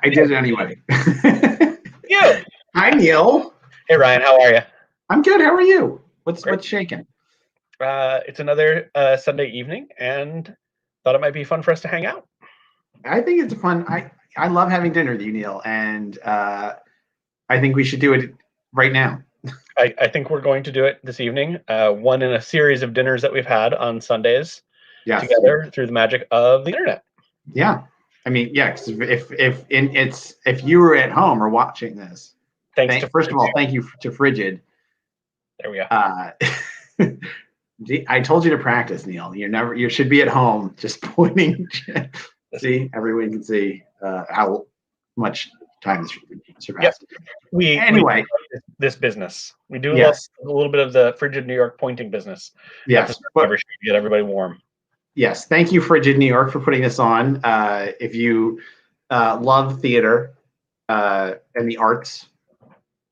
I did it anyway. You. Hi, Neil. Hey, Ryan. How are you? I'm good. How are you? What's shaking? It's another Sunday evening, and thought it might be fun for us to hang out. I think it's fun. I love having dinner with you, Neil, and I think we should do it right now. I think we're going to do it this evening. One in a series of dinners that we've had on Sundays together through the magic of the internet. Yeah, I mean, yeah. Cause if you were at home or watching this, first of all, thank you to Frigid. There we go. I told you to practice, Neil. You should be at home just pointing. See, everyone can see how much time has surpassed. Yep. Anyway, this business. We do a little bit of the Frigid New York pointing business. Yes, but get everybody warm. Yes, thank you, Frigid New York, for putting this on. If you love theater and the arts,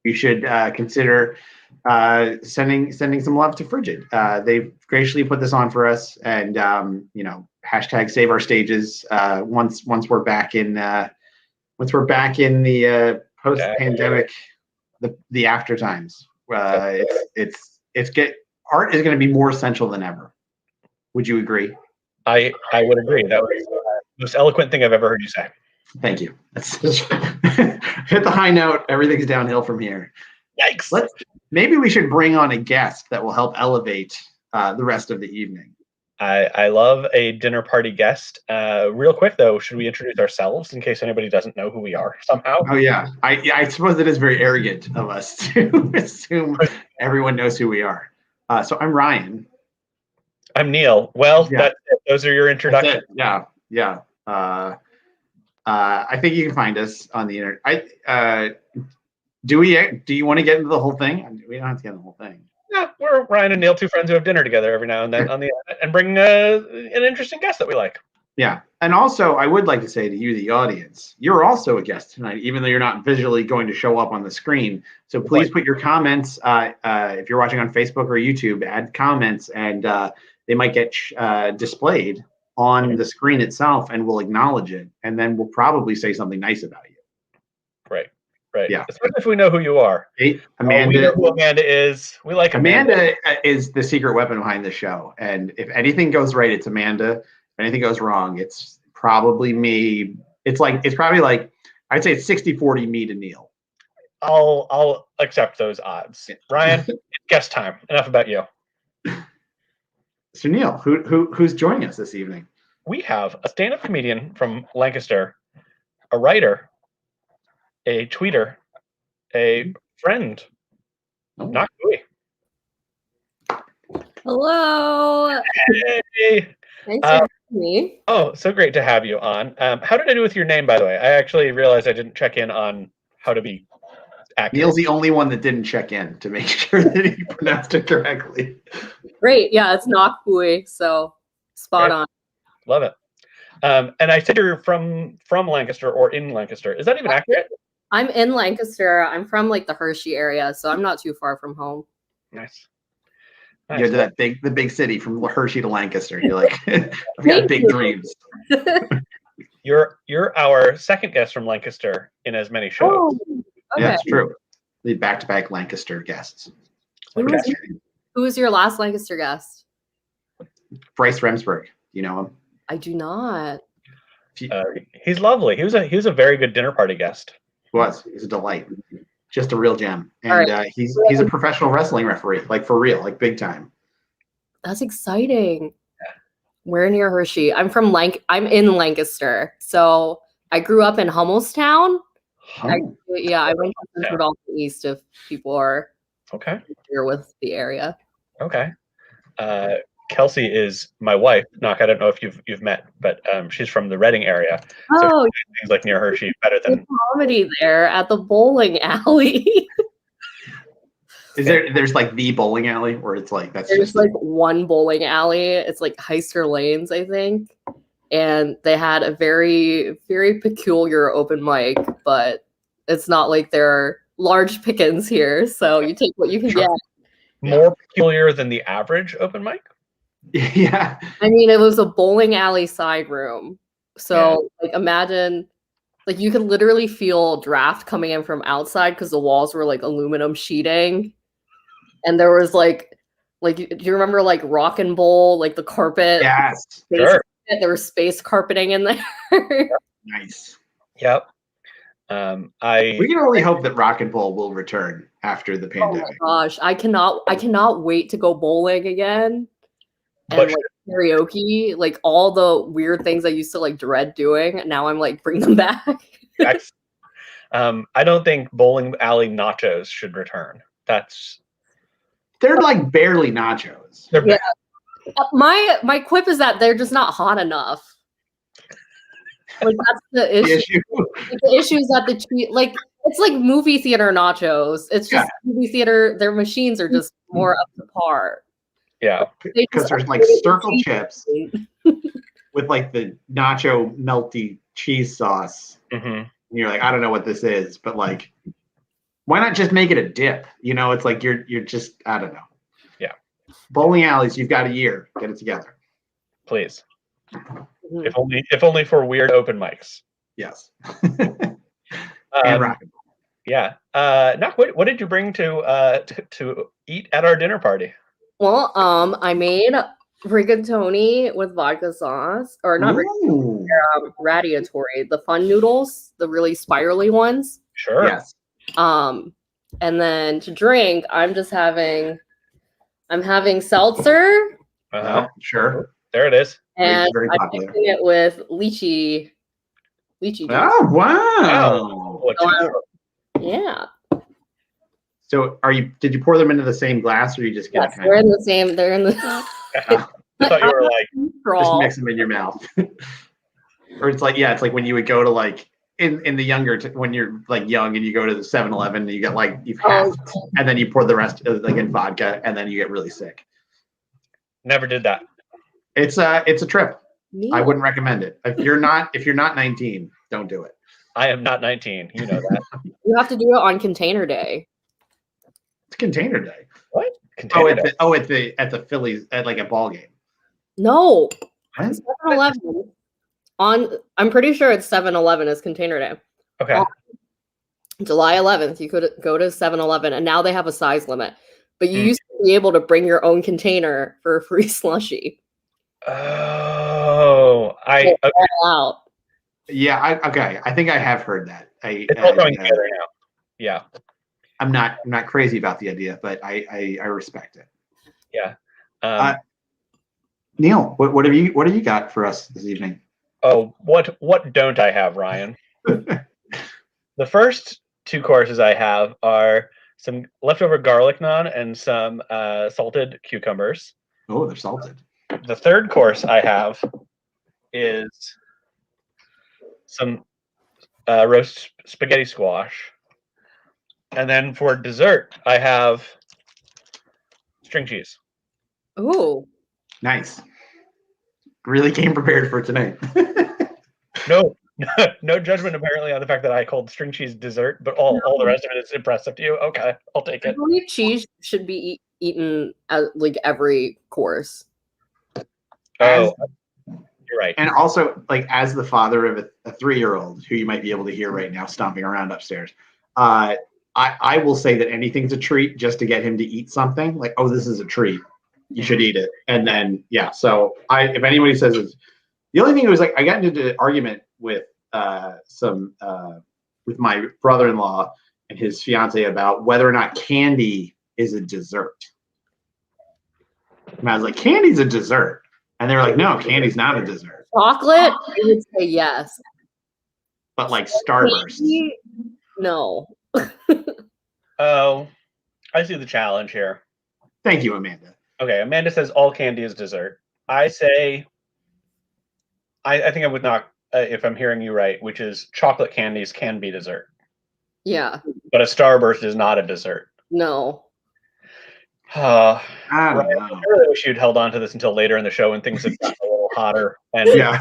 you should consider sending some love to Frigid. They've graciously put this on for us, and hashtag save our stages. Once we're back in the post-pandemic, the after times, art is going to be more essential than ever. Would you agree? I would agree. That was the most eloquent thing I've ever heard you say. Thank you. Let's hit the high note. Everything's downhill from here. Yikes. Maybe we should bring on a guest that will help elevate the rest of the evening. I love a dinner party guest. Real quick, though, should we introduce ourselves in case anybody doesn't know who we are somehow? Oh, yeah. I suppose it is very arrogant of us to assume everyone knows who we are. So I'm Ryan. I'm Neil. Well, those are your introductions. Yeah. I think you can find us on the internet. Do you want to get into the whole thing? We don't have to get into the whole thing. Yeah, we're Ryan and Neil, two friends who have dinner together every now and then on the internet and bring an interesting guest that we like. Yeah. And also, I would like to say to you, the audience, you're also a guest tonight, even though you're not visually going to show up on the screen. So please put your comments, if you're watching on Facebook or YouTube, add comments, and they might get displayed on the screen itself, and we'll acknowledge it. And then we'll probably say something nice about you. Right. Right. Yeah. Especially if we know who you are. Amanda. We know who Amanda is. We like Amanda. Amanda is the secret weapon behind the show. And if anything goes right, it's Amanda. If anything goes wrong, it's probably me. It's probably like, I'd say it's 60-40 me to Neil. I'll accept those odds. Ryan, guest time. Enough about you. So Neil, who's joining us this evening? We have a stand-up comedian from Lancaster, a writer, a tweeter, a friend. Not Gooey. Hello. Hey. Thanks for having me. Oh, so great to have you on. How did I do with your name, by the way? I actually realized I didn't check in on how to be accurate. Neil's the only one that didn't check in to make sure that he pronounced it correctly. Great. Yeah, it's not Gooey, so spot on. Love it. And I said you're from Lancaster or in Lancaster. Is that even accurate? I'm in Lancaster. I'm from like the Hershey area, so I'm not too far from home. Nice. You're the big city from Hershey to Lancaster. You're like, I've got big dreams. You're our second guest from Lancaster in as many shows. Oh, okay. Yeah, it's true. The back-to-back Lancaster guests. Who was your last Lancaster guest? Bryce Remsburg. You know him? I do not. He's lovely. He was a very good dinner party guest. He's a delight. Just a real gem. And he's a professional wrestling referee, like for real, like big time. That's exciting. Yeah. We're near Hershey. I'm in Lancaster. So I grew up in Hummelstown. I went to Central Dalton East if people are familiar with the area. Okay. Kelsey is my wife. Knock, I don't know if you've met, but she's from the Reading area. Oh, so things like near Hershey better than comedy there at the bowling alley. There's like the bowling alley where it's like there's just like one bowling alley. It's like Heister Lanes, I think. And they had a very, very peculiar open mic, but it's not like there are large pickings here. So you take what you can get. More peculiar than the average open mic? Yeah. I mean, it was a bowling alley side room. So like imagine Like you could literally feel draft coming in from outside because the walls were like aluminum sheeting, and there was like do you remember like Rock and Bowl, like the carpet? Yes. Sure. There was space carpeting in there. Nice. Yep. We can only hope that Rock and Roll will return after the pandemic. Oh my gosh, I cannot wait to go bowling again. And But- like karaoke, like all the weird things I used to like dread doing, and now I'm like bring them back. I don't think bowling alley nachos should return. They're like barely nachos. They're Yeah. My quip is that they're just not hot enough. Like that's the issue. Like, the issue is that it's like movie theater nachos. It's just movie theater. Their machines are just more up to par. Yeah, because there's like circle chips with like the nacho melty cheese sauce. Mm-hmm. And you're like, I don't know what this is, but like, why not just make it a dip? You know, it's like you're just, I don't know. Yeah. Bowling alleys, you've got a year. Get it together. Please. If only for weird open mics. Yes. And rock and roll. Yeah. Knock, what did you bring to eat at our dinner party? Well, I made rigatoni with vodka sauce, or not Ooh. radiatory, the fun noodles, the really spirally ones. Sure. Yes. And then to drink, I'm having seltzer, Uh-huh. Sure. There it is. and Very I'm popular. mixing it with lychee juice. Oh wow. What Yeah. So did you pour them into the same glass, or you just get Yes, they're in the same. They're in the. I thought you were like, just mix them in your mouth? Or it's like when you would go to like in the younger when you're like young and you go to the 7-Eleven and you get like you've half and then you pour the rest like in vodka and then you get really sick. never did that. It's a trip. Neat. I wouldn't recommend it. If you're not 19, don't do it. I am not 19. You know that. You have to do it on Container Day. It's Container Day. What? At the Phillies at like a ball game. No, What? 7-Eleven. I'm pretty sure it's 7-Eleven is Container Day. Okay. July 11th, you could go to 7-Eleven, and now they have a size limit. But you Mm. used to be able to bring your own container for a free slushie. Oh, It's all out. Yeah, I think I have heard that. It's all coming together now. Yeah. I'm not crazy about the idea, but I respect it. Yeah. Neil, what have you got for us this evening? Oh, what don't I have, Ryan? The first two courses I have are some leftover garlic naan and some salted cucumbers. Oh, they're salted. The third course I have is some roast spaghetti squash. And then for dessert, I have string cheese. Ooh. Nice. Really came prepared for tonight. No judgment apparently on the fact that I called string cheese dessert, but all the rest of it is impressive to you. Okay, I'll take I it. believe cheese should be eaten at like every course. Oh, you're right. And also, like as the father of a 3-year-old who you might be able to hear right now stomping around upstairs, I will say that anything's a treat just to get him to eat something. Like, oh, this is a treat. You should eat it. And then, yeah. So if anybody says it's, the only thing was like, I got into an argument with with my brother-in-law and his fiance about whether or not candy is a dessert. And I was like, candy's a dessert. And they were like, no, candy's not a dessert. Chocolate, I would say yes. But like Starburst. Candy, no. Oh, I see the challenge here. Thank you, Amanda. Okay, Amanda says all candy is dessert. I say, I think I would knock, if I'm hearing you right, which is chocolate candies can be dessert. Yeah. But a Starburst is not a dessert. No. I don't Ryan, know. I really wish you'd held on to this until later in the show when things had gotten a little hotter and Yeah.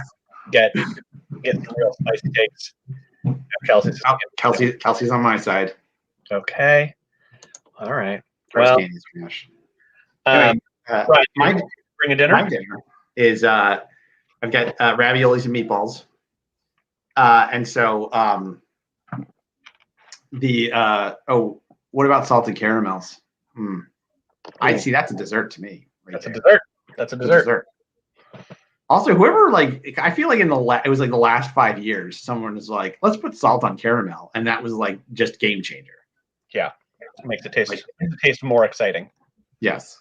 get some real spicy takes. Kelsey's on my side. Okay. All right. First Well, candy's trash. right. My Bring a dinner. dinner is I've got raviolis and meatballs. And so what about salted caramels? I see that's a dessert to me. That's a dessert. That's a dessert. Also, whoever I feel like it was like the last 5 years, someone was like, let's put salt on caramel, and that was like just game changer. Yeah, it makes it taste more exciting. Yes.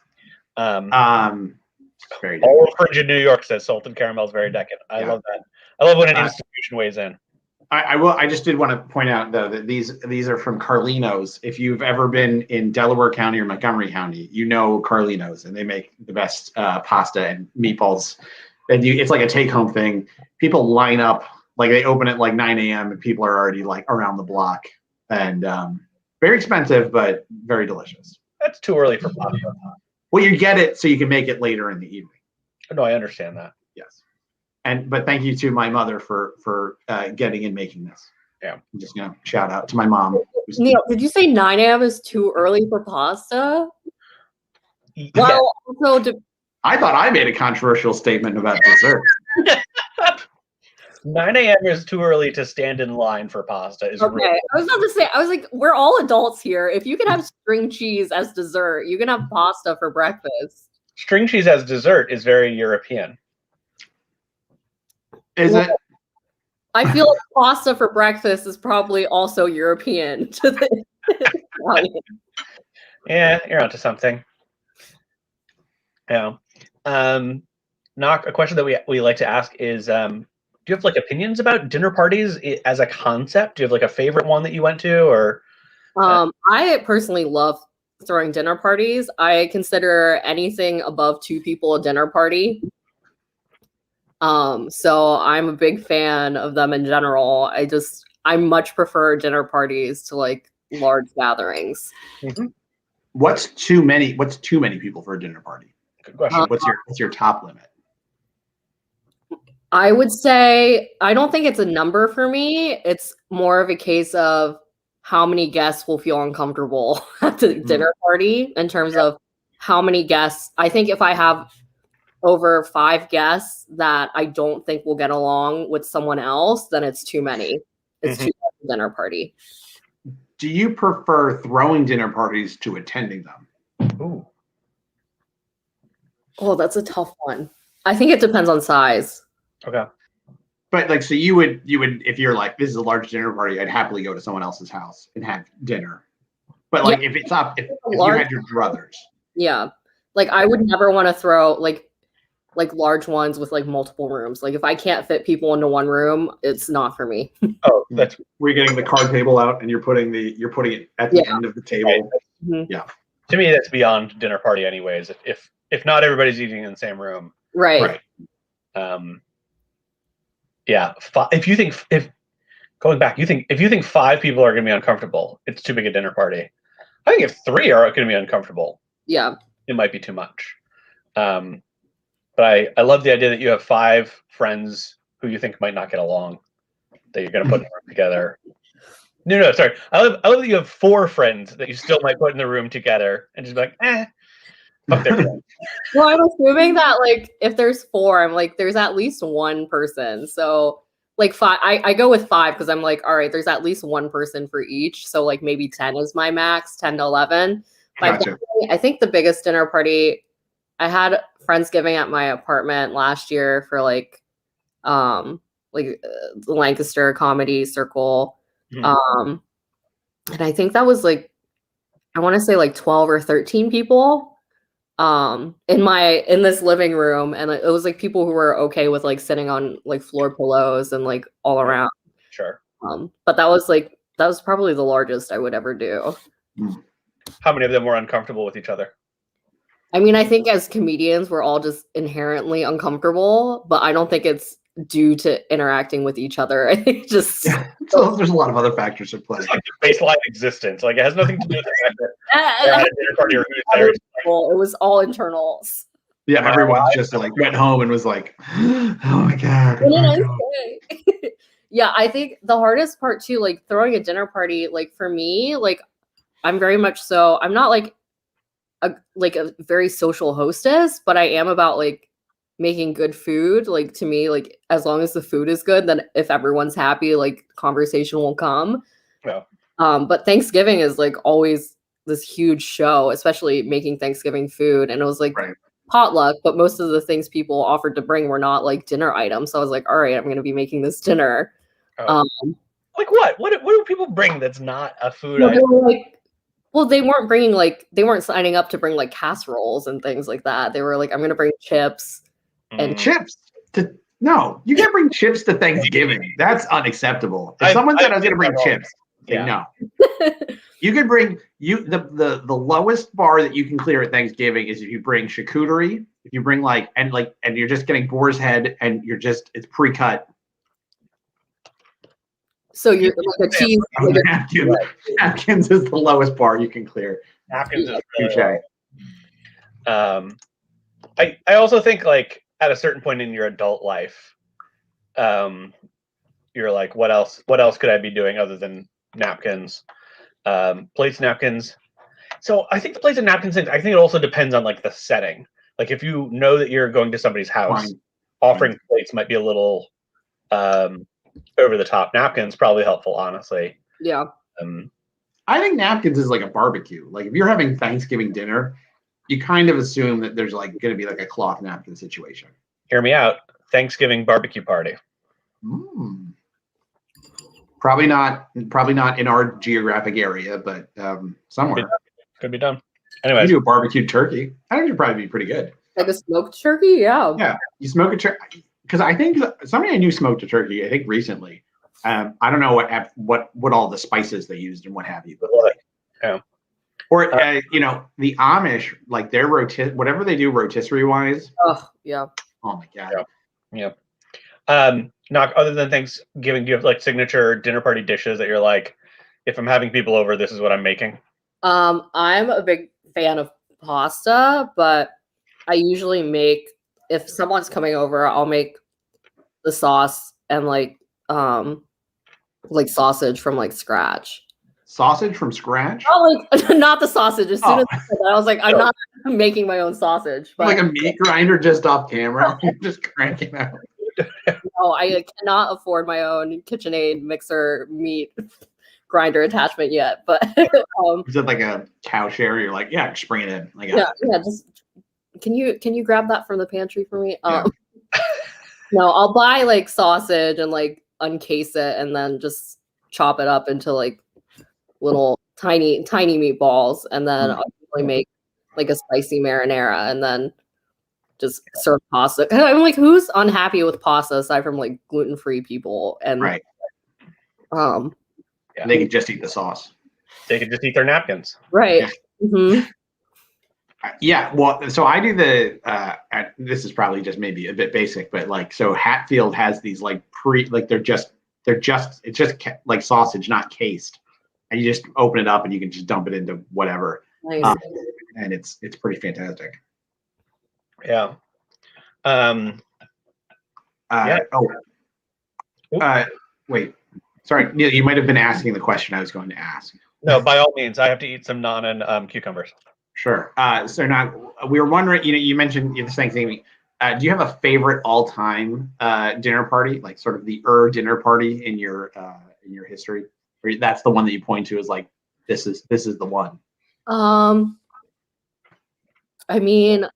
Very all of Frigid New York says salted caramel is very decadent. I love that. I love when an institution weighs in. I just did want to point out though that these are from Carlino's. If you've ever been in Delaware County or Montgomery County, you know Carlino's, and they make the best pasta and meatballs. And it's like a take-home thing. People line up, like they open at like 9 a.m. and people are already like around the block. And very expensive, but very delicious. That's too early for pasta. Well, you get it so you can make it later in the evening. No, I understand that. Yes. But thank you to my mother for getting and making this. Yeah. I'm just gonna shout out to my mom. Neil, did you say 9 a.m. is too early for pasta? Yeah. Well, also I thought I made a controversial statement about dessert. 9 a.m. is too early to stand in line for pasta. Okay, I was about to say, I was like, we're all adults here. If you can have string cheese as dessert, you can have pasta for breakfast. String cheese as dessert is very European. Is it? I feel like pasta for breakfast is probably also European to the Italian. Yeah, you're onto something. Yeah. Knock, a question that we like to ask is, do you have like opinions about dinner parties as a concept? Do you have like a favorite one that you went to, or? I personally love throwing dinner parties. I consider anything above 2 people a dinner party. So I'm a big fan of them in general. I much prefer dinner parties to like large gatherings. Mm-hmm. What's too many people for a dinner party? Good question. What's your top limit? I would say I don't think it's a number for me. It's more of a case of how many guests will feel uncomfortable at the dinner party in terms of how many guests. I think if I have over 5 guests that I don't think will get along with someone else, then it's too many. It's too much a dinner party. Do you prefer throwing dinner parties to attending them? Ooh. Oh, that's a tough one. I think it depends on size. Okay. But like, so you would if you're like, this is a large dinner party, I'd happily go to someone else's house and have dinner. But like, if you had your druthers. Yeah. Like I would never want to throw like large ones with like multiple rooms. Like if I can't fit people into one room, it's not for me. Oh, that's we're getting the card table out and you're putting it at the end of the table. Right. Mm-hmm. Yeah. To me, that's beyond dinner party, anyways. If not everybody's eating in the same room, Right. Yeah. If you think 5 people are going to be uncomfortable, it's too big a dinner party. I think if 3 are going to be uncomfortable, yeah, it might be too much. But I love the idea that you have 5 friends who you think might not get along that you're going to put in the room together. No, sorry. I love that you have 4 friends that you still might put in the room together and just be like, fuck their friends. Well, I'm assuming that like if there's 4, I'm like there's at least one person. So like 5, I go with 5 because I'm like, all right, there's at least one person for each. So like maybe 10 is my max, 10 to 11. Gotcha. I think the biggest dinner party I had Friendsgiving at my apartment last year for the Lancaster Comedy Circle. Mm-hmm. And I think that was like, I want to say like 12 or 13 people in this living room. And it was like people who were okay with like sitting on like floor pillows and like all around. Sure. But that was probably the largest I would ever do. How many of them were uncomfortable with each other? I mean, I think as comedians, we're all just inherently uncomfortable, but I don't think it's due to interacting with each other. I think just so there's a lot of other factors at play. It's like the baseline existence. Like it has nothing to do with the fact that they're at a dinner party or who's there. It was all internals. Yeah, everyone's just like went home and was like, oh my God. Yeah, I think the hardest part too, like throwing a dinner party, like for me, like I'm very much so, I'm not like a very social hostess, but I am about like making good food. Like to me, like as long as the food is good, then if everyone's happy, like conversation will come. Yeah. But Thanksgiving is like always this huge show, especially making Thanksgiving food. And it was like potluck, but most of the things people offered to bring were not like dinner items. So I was like, all right, I'm going to be making this dinner. Like what? What do people bring that's not a food Well, item? they weren't bringing like, they weren't signing up to bring like casseroles and things like that. They were like, I'm going to bring chips and chips. No, you can't bring chips to Thanksgiving. That's unacceptable. If someone said I was going to bring chips, no. You can bring the lowest bar that you can clear at Thanksgiving is if you bring charcuterie. If you bring and you're just getting boar's head and it's pre-cut. So you're like a cheese. Napkins is the lowest bar you can clear. Napkins is really I also think like at a certain point in your adult life, you're like, what else could I be doing other than napkins? Plates, napkins. So I think the plates and napkins thing, I think it also depends on like the setting. Like if you know that you're going to somebody's house, offering plates might be a little over the top. Napkins probably helpful, honestly. Yeah. I think napkins is like a barbecue. Like if you're having Thanksgiving dinner, you kind of assume that there's like going to be like a cloth napkin situation. Hear me out. Thanksgiving barbecue party. Probably not in our geographic area, but somewhere. Could be done. Anyways, you do a barbecued turkey. I think it'd probably be pretty good. Like a smoked turkey, yeah. Yeah, you smoke a turkey because I think somebody I knew smoked a turkey. I think recently. I don't know what all the spices they used and what have you, but or the Amish, like their whatever they do rotisserie wise. Oh yeah. Oh my god. Yeah. Knock. Other than Thanksgiving, do you have like signature dinner party dishes that you're like, if I'm having people over, this is what I'm making? I'm a big fan of pasta, but I usually make, if someone's coming over, I'll make the sauce and like sausage from like scratch. Sausage from scratch? Oh, like not the sausage. As soon as I said that, I was like, I'm not making my own sausage. But like a meat grinder just off camera, just cranking out. No, I cannot afford my own KitchenAid mixer meat grinder attachment yet. But is it like a cow share? You're like, yeah, just bring it in. Yeah. Just can you grab that from the pantry for me? No, I'll buy like sausage and like uncase it and then just chop it up into like little tiny meatballs, and then I'll usually make like a spicy marinara and then just serve pasta. I'm like, who's unhappy with pasta aside from like gluten-free people? And they can just eat the sauce. They can just eat their napkins. Right. Yeah. Yeah, well, so I do this is probably just maybe a bit basic, but like, so Hatfield has these like it's just like sausage, not cased, and you just open it up and you can just dump it into whatever. Nice. And it's pretty fantastic. Yeah. Wait, sorry, Neil, you might have been asking the question I was going to ask. No, by all means, I have to eat some naan and cucumbers. Sure. So now we were wondering, you mentioned the Thanksgiving. Do you have a favorite all-time dinner party, like sort of the dinner party in your history? Or that's the one that you point to as like, this is the one. I mean,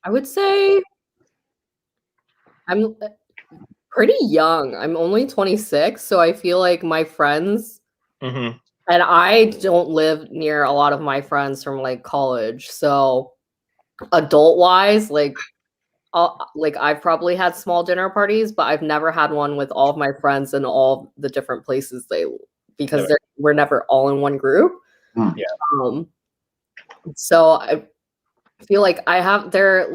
I would say I'm pretty young. I'm only 26, so I feel like my friends, and I don't live near a lot of my friends from like college. So adult-wise, like I've probably had small dinner parties, but I've never had one with all of my friends in all the different places because we're never all in one group. Yeah. So I feel like there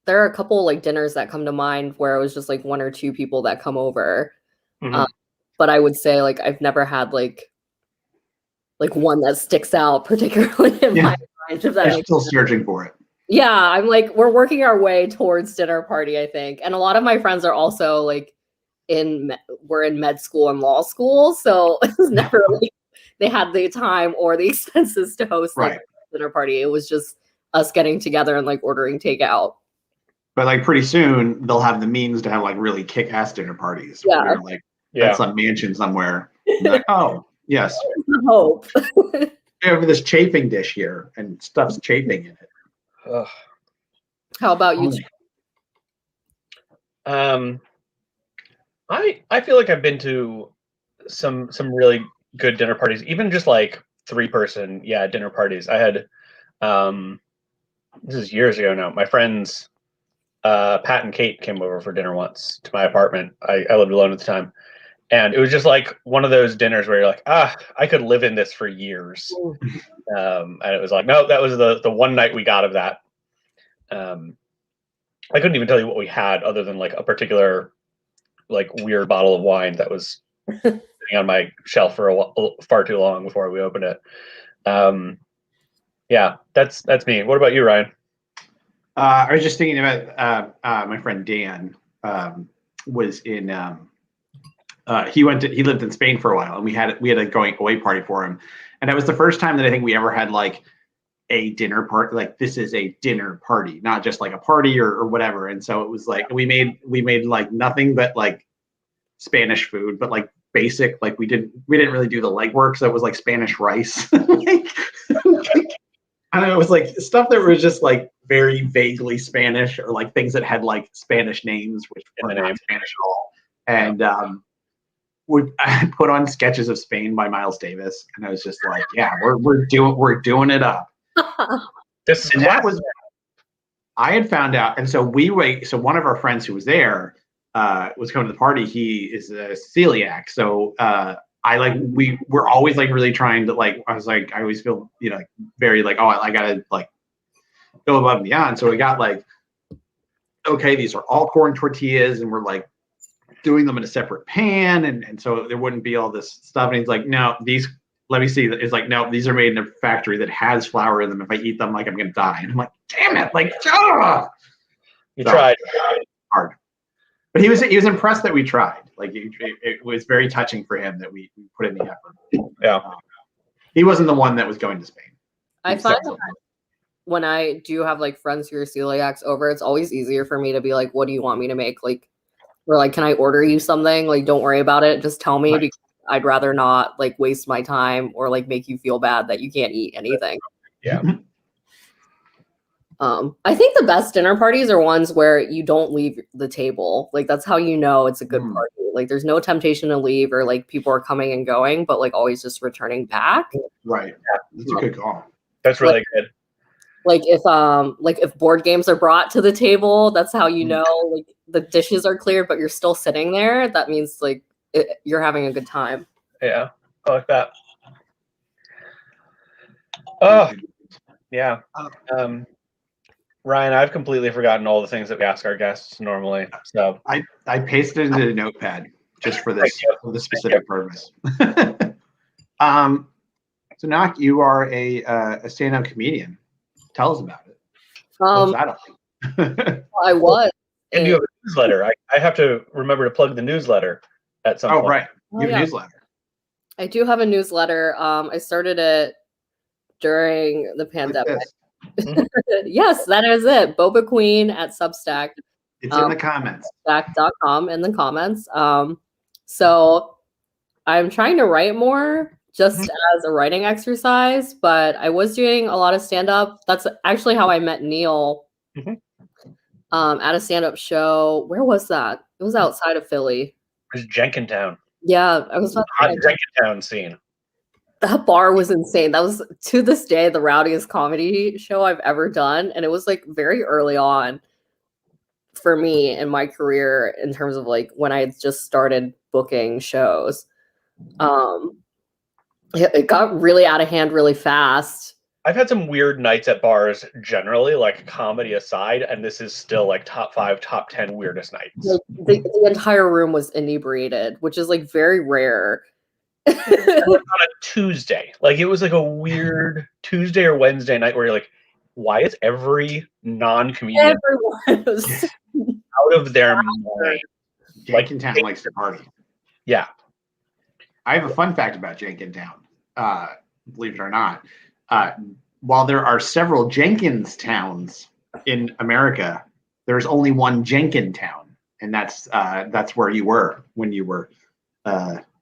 are a couple like dinners that come to mind where it was just like one or two people that come over. But I would say like I've never had like one that sticks out particularly in my mind. I'm still searching for it. Yeah, I'm like, we're working our way towards dinner party, I think. And a lot of my friends are also like we're in med school and law school. So it's never like they had the time or the expenses to host like a dinner party. It was just us getting together and like ordering takeout. But like pretty soon they'll have the means to have like really kick-ass dinner parties. Yeah. Where like Yeah. at some mansion somewhere. Like, oh yes, Hope. we have this chafing dish here, and stuff's chafing in it. Ugh. How about you? I feel like I've been to some really good dinner parties, even just like 3-person dinner parties. I had this is years ago now. My friends Pat and Kate came over for dinner once to my apartment. I lived alone at the time. And it was just like one of those dinners where you're like, I could live in this for years. And it was like, no, that was the one night we got of that. I couldn't even tell you what we had other than like a particular like weird bottle of wine that was sitting on my shelf for far too long before we opened it. Yeah, that's me. What about you, Ryan? I was just thinking about my friend Dan was in he lived in Spain for a while, and we had a going away party for him, and that was the first time that I think we ever had like a dinner party. Like, this is a dinner party, not just like a party or whatever. And so it was like we made like nothing but like Spanish food, but like basic, like we didn't really do the legwork, so it was like Spanish rice. Like, I don't know, it was like stuff that was just like very vaguely Spanish, or like things that had like Spanish names which were not Spanish at all. And I put on Sketches of Spain by Miles Davis, and I was just like, yeah, we're doing it up. And that was, I had found out, and so so one of our friends who was there was coming to the party. He is a celiac, so we're always like really trying to like. I was like, I always feel like very like, oh, I gotta like go above and beyond. So we got like, okay, these are all corn tortillas, and we're like doing them in a separate pan, and so there wouldn't be all this stuff. And he's like, no, these. Let me see. It's like, no, these are made in a factory that has flour in them. If I eat them, like, I'm gonna die. And I'm like, damn it, like, you tried hard. But he was impressed that we tried. Like, it was very touching for him that we put in the effort. Yeah. He wasn't the one that was going to Spain. I find that when I do have like friends who are celiacs over, it's always easier for me to be like, what do you want me to make? Like, or like, can I order you something? Like, don't worry about it. Just tell me, because I'd rather not like waste my time or like make you feel bad that you can't eat anything. Yeah. I think the best dinner parties are ones where you don't leave the table. Like, that's how you know it's a good party. Like, there's no temptation to leave, or like people are coming and going, but like always just returning back. Right. That's a good call. That's really good. Like if board games are brought to the table, that's how you know like the dishes are cleared, but you're still sitting there. That means like you're having a good time. Yeah, I like that. Oh, yeah. Ryan, I've completely forgotten all the things that we ask our guests normally. So I pasted it into a notepad just for this specific purpose. So Nak, you are a stand-up comedian. Tell us about it. What's that like? I was. And you have a newsletter. I have to remember to plug the newsletter at some point. Oh, right. You have a newsletter. I do have a newsletter. I started it during the pandemic. Yes, that is it. Boba Queen at Substack. It's in the comments. Substack.com in the comments. So I'm trying to write more just as a writing exercise, but I was doing a lot of stand-up. That's actually how I met Neil at a stand-up show. Where was that? It was outside of Philly. It was Jenkintown. Yeah, I was Jenkintown scene. That bar was insane. That was, to this day, the rowdiest comedy show I've ever done. And it was like very early on for me in my career in terms of like when I just started booking shows. It got really out of hand really fast. I've had some weird nights at bars generally, like comedy aside, and this is still like top 5, top 10 weirdest nights. Like, the entire room was inebriated, which is like very rare. On a Tuesday. Like, it was like a weird Tuesday or Wednesday night where you're like, why is every non-comedian Everyone was out of their mind? Jenkintown likes to party. Yeah. I have a fun fact about Jenkintown. Believe it or not. While there are several Jenkins towns in America, there's only one Jenkintown, and that's where you were when you were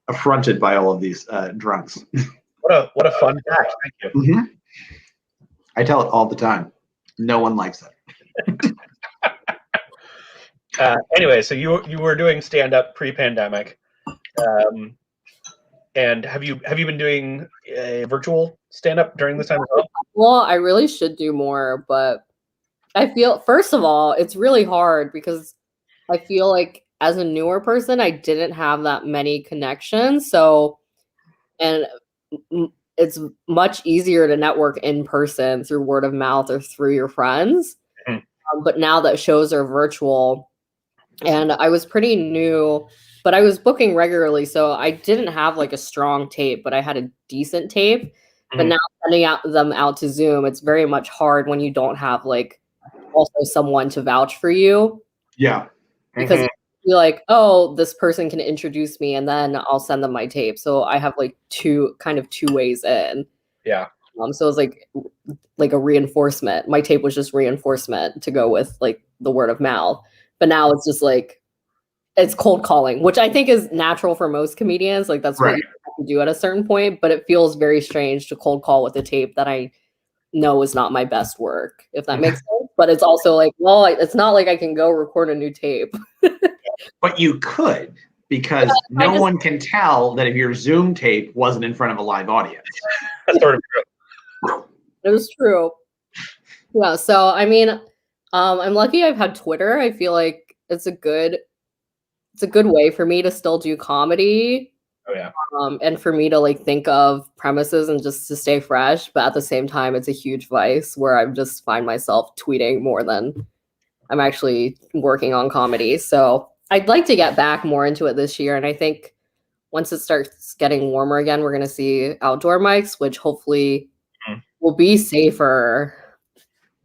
affronted by all of these drunks. What a fun fact. Thank you. Mm-hmm. I tell it all the time. No one likes it. Anyway, so you were doing stand-up pre-pandemic, and have you been doing virtual stand-up during this time as well? Well, I really should do more, but I feel, first of all, it's really hard because I feel like as a newer person, I didn't have that many connections. So, and it's much easier to network in person through word of mouth or through your friends. Mm-hmm. But now that shows are virtual, and I was pretty new, but I was booking regularly. So I didn't have like a strong tape, but I had a decent tape. Mm-hmm. But now sending them out to Zoom, it's very much hard when you don't have like also someone to vouch for you. Yeah. Because you're like, oh, this person can introduce me and then I'll send them my tape. So I have like two ways in. Yeah. So it was like a reinforcement. My tape was just reinforcement to go with like the word of mouth. But now it's just like, it's cold calling, which I think is natural for most comedians. Like that's what you have to do at a certain point. But it feels very strange to cold call with a tape that I know is not my best work, if that makes sense. But it's also like, well, it's not like I can go record a new tape. But you could, because no one can tell that if your Zoom tape wasn't in front of a live audience. That's sort of true. It was true. Yeah. So, I mean, I'm lucky I've had Twitter. I feel like it's a good way for me to still do comedy. Oh yeah. And for me to like think of premises and just to stay fresh, but at the same time, it's a huge vice where I just find myself tweeting more than I'm actually working on comedy. So I'd like to get back more into it this year. And I think once it starts getting warmer again, we're going to see outdoor mics, which hopefully will be safer.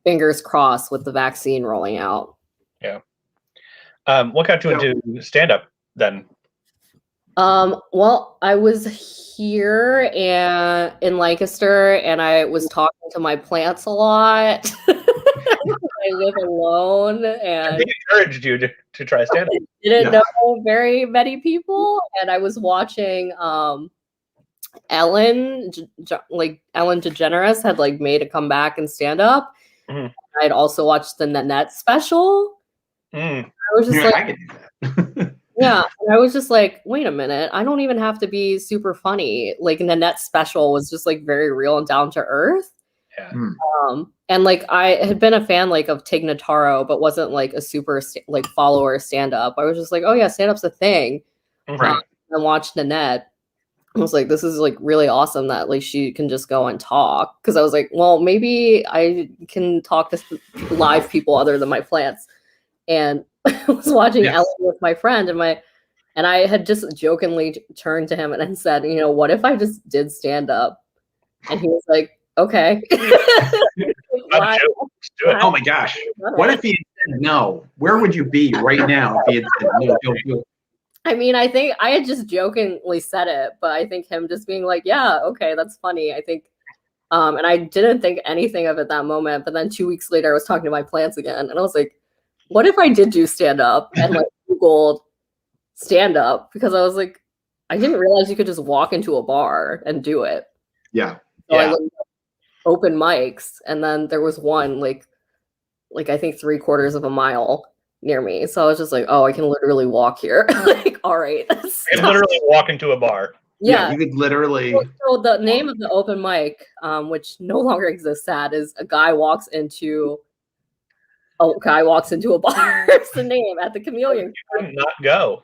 Fingers crossed with the vaccine rolling out. Yeah. What got you into stand-up then? Well, I was here and in Lancaster, and I was talking to my plants a lot. I live alone, and they encouraged you to try stand-up. I didn't know very many people, and I was watching Ellen DeGeneres had like made a comeback and stand up. Mm-hmm. I'd also watched the Nanette special. I was just like, I can do that. yeah, and I was just like, wait a minute, I don't even have to be super funny. Like Nanette special was just like very real and down to earth. Yeah. And like I had been a fan like of Tig Notaro, but wasn't like a super like follower stand up. I was just like, oh yeah, stand up's a thing. Right. And watched Nanette. I was like, this is like really awesome that like she can just go and talk. Because I was like, well, maybe I can talk to live people other than my plants. And I was watching Ellen with my friend, and I had just jokingly turned to him and said, you know, what if I just did stand up? And he was like, okay. Oh my gosh. What if he had said no? Where would you be right now if he had said no? I mean, I think I had just jokingly said it, but I think him just being like, yeah, okay, that's funny. I think, and I didn't think anything of it that moment. But then 2 weeks later, I was talking to my plants again, and I was like, what if I did do stand up and like Googled stand up? Because I was like, I didn't realize you could just walk into a bar and do it. Yeah. So I looked up open mics, and then there was one like I think 3/4 of a mile near me. So I was just like, oh, I can literally walk here. Like, all right. I can literally walk into a bar. Yeah, you could literally. So the name of the open mic, which no longer exists, sad, is a guy walks into a bar. It's the name at the Chameleon. You could not go.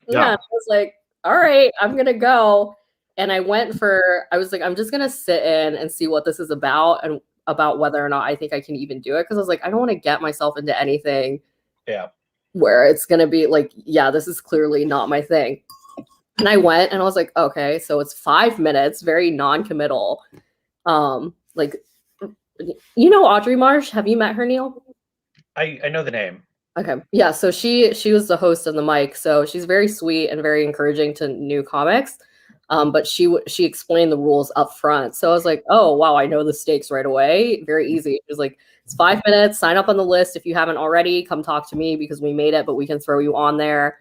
Yeah, I was like, all right, I'm gonna go. And I was like, I'm just gonna sit in and see what this is about and about whether or not I think I can even do it. Because I was like, I don't want to get myself into anything. Yeah. Where it's gonna be like, yeah, this is clearly not my thing. And I went and I was like, okay, so it's 5 minutes, very non-committal. Like, you know Audrey Marsh? Have you met her, Neil? I know the name. Okay. Yeah. So she was the host of the mic. So she's very sweet and very encouraging to new comics. But she explained the rules up front. So I was like, oh, wow, I know the stakes right away. Very easy. It was like, It's 5 minutes. Sign up on the list if you haven't already. Come talk to me because we made it, but we can throw you on there.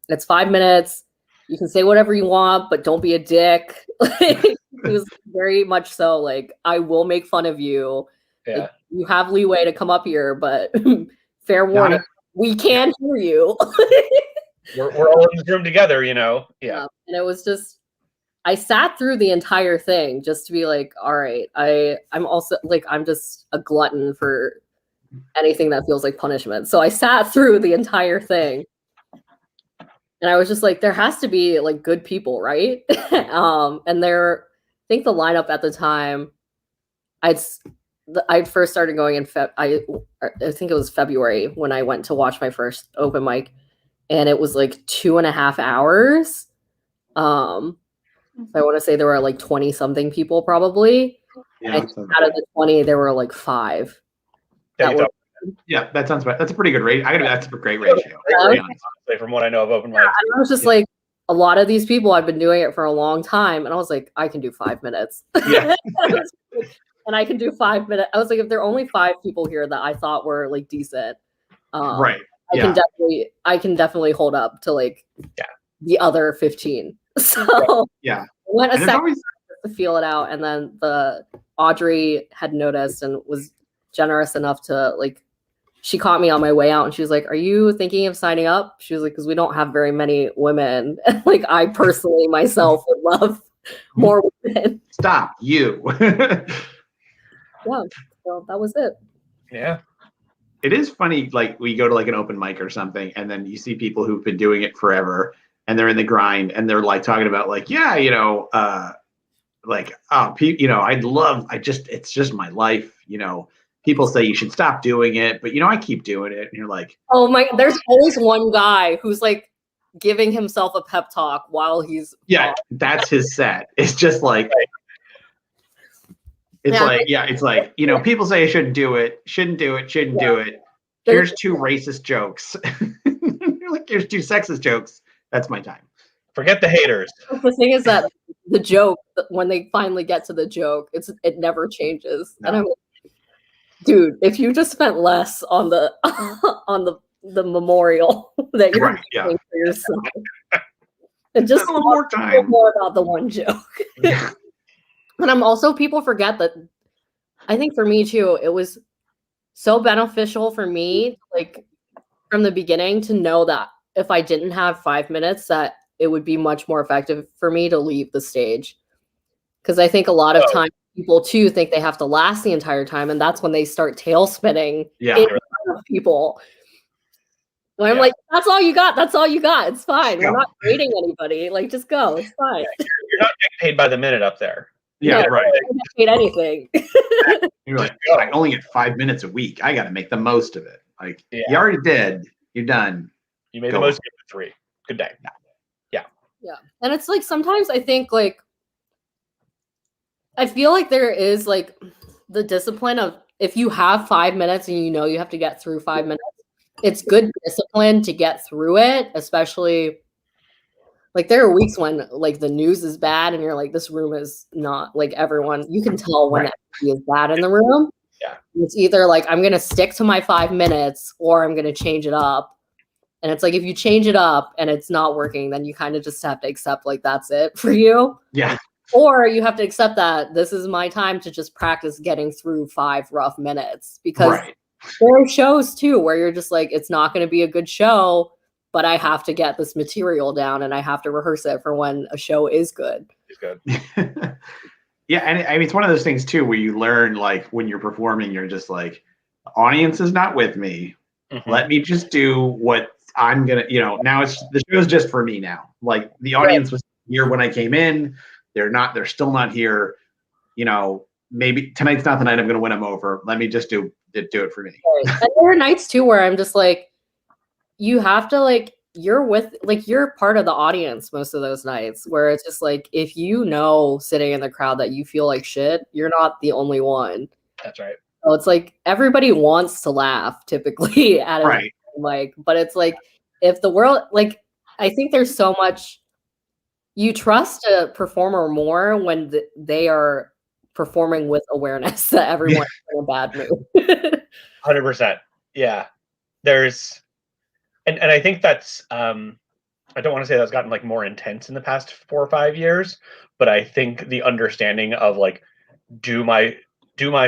It's 5 minutes. You can say whatever you want, but don't be a dick. It was very much so like, I will make fun of you. Yeah. Like, you have leeway to come up here, but fair warning, we can hear you. We're all in this room together, you know? Yeah. And it was just, I sat through the entire thing just to be like, all right, I'm also like, I'm just a glutton for anything that feels like punishment. So I sat through the entire thing. And I was just like, there has to be like good people, right? And I think the lineup at the time, I'd first started going in I think it was February when I went to watch my first open mic, and it was like 2.5 hours. I want to say there were like 20 something people probably. Yeah, out of the 20, there were like 5. That sounds right. That's a pretty good rate. That's a great ratio. From what I know of open mic. I was just like, a lot of these people, I've been doing it for a long time, and I was like, I can do 5 minutes. Yeah. And I can do 5 minutes. I was like, if there are only 5 people here that I thought were like decent, right? I can definitely hold up to like the other 15. So yeah, went a second to feel it out, and then Audrey had noticed and was generous enough to like, she caught me on my way out, and she was like, "Are you thinking of signing up?" She was like, "Because we don't have very many women. Like, I personally myself would love more women." Stop you. Yeah, so that was it. Yeah. It is funny, like we go to like an open mic or something, and then you see people who've been doing it forever, and they're in the grind, and they're like talking about like, yeah, you know, like, oh, you know, it's just my life, you know. People say you should stop doing it, but you know, I keep doing it, and you're like, oh my, there's always one guy who's like giving himself a pep talk while he's that's his set. It's just like. It's like, you know, people say I shouldn't do it. Here's 2 racist jokes. Like, here's 2 sexist jokes. That's my time. Forget the haters. The thing is that the joke, when they finally get to the joke, it never changes. No. And I'm like, dude, if you just spent less on the the memorial that you're making for yourself, and just a little more time, more about the one joke. And people forget that, I think for me too, it was so beneficial for me, like from the beginning, to know that if I didn't have 5 minutes, that it would be much more effective for me to leave the stage. Because I think a lot of times people too think they have to last the entire time, and that's when they start tail spinning in front of people. When I'm like, that's all you got. That's all you got. It's fine. We're not rating anybody. Like, just go. It's fine. You're not getting paid by the minute up there. Yeah, right. I don't get paid anything. You're like, I only get 5 minutes a week. I got to make the most of it. Like, you already did. You're done. You made the most of it for 3. Good day. Yeah. Yeah. And it's like, sometimes I think like, I feel like there is like the discipline of, if you have 5 minutes and you know you have to get through 5 minutes, it's good discipline to get through it, especially like there are weeks when like the news is bad and you're like, this room is not like, everyone, you can tell when the energy is bad in the room. Yeah. It's either like, I'm going to stick to my 5 minutes or I'm going to change it up. And it's like, if you change it up and it's not working, then you kind of just have to accept like, that's it for you. Yeah. Or you have to accept that this is my time to just practice getting through 5 rough minutes, because there are shows too where you're just like, it's not going to be a good show, but I have to get this material down and I have to rehearse it for when a show is good. It's good. Yeah. And I mean, it's one of those things too, where you learn, like when you're performing, you're just like, the audience is not with me. Mm-hmm. Let me just do what I'm going to, you know, now the show's just for me now. Like the audience was here when I came in. They're still not here. You know, maybe tonight's not the night I'm going to win them over. Let me just do it for me. Right. And there are nights too where I'm just like, you have to like, you're part of the audience most of those nights, where it's just like, if you know sitting in the crowd that you feel like shit, you're not the only one. That's right. So it's like, everybody wants to laugh typically at it, like, but it's like, if the world, like, I think there's so much, you trust a performer more when they are performing with awareness that everyone's in a bad mood. 100%. Yeah. There's, and I think that's, I don't want to say that's gotten like more intense in the past 4 or 5 years, but I think the understanding of like, do my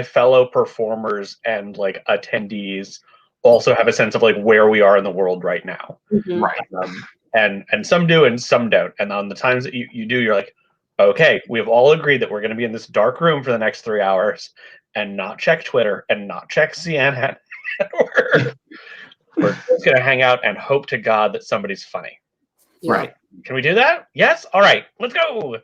fellow performers and like attendees also have a sense of like where we are in the world right now? Right. And some do and some don't. And on the times that you do, you're like, okay, we've all agreed that we're going to be in this dark room for the next 3 hours and not check Twitter and not check CNN. We're just going to hang out and hope to God that somebody's funny. Yeah. Right. Can we do that? Yes. All right, let's go.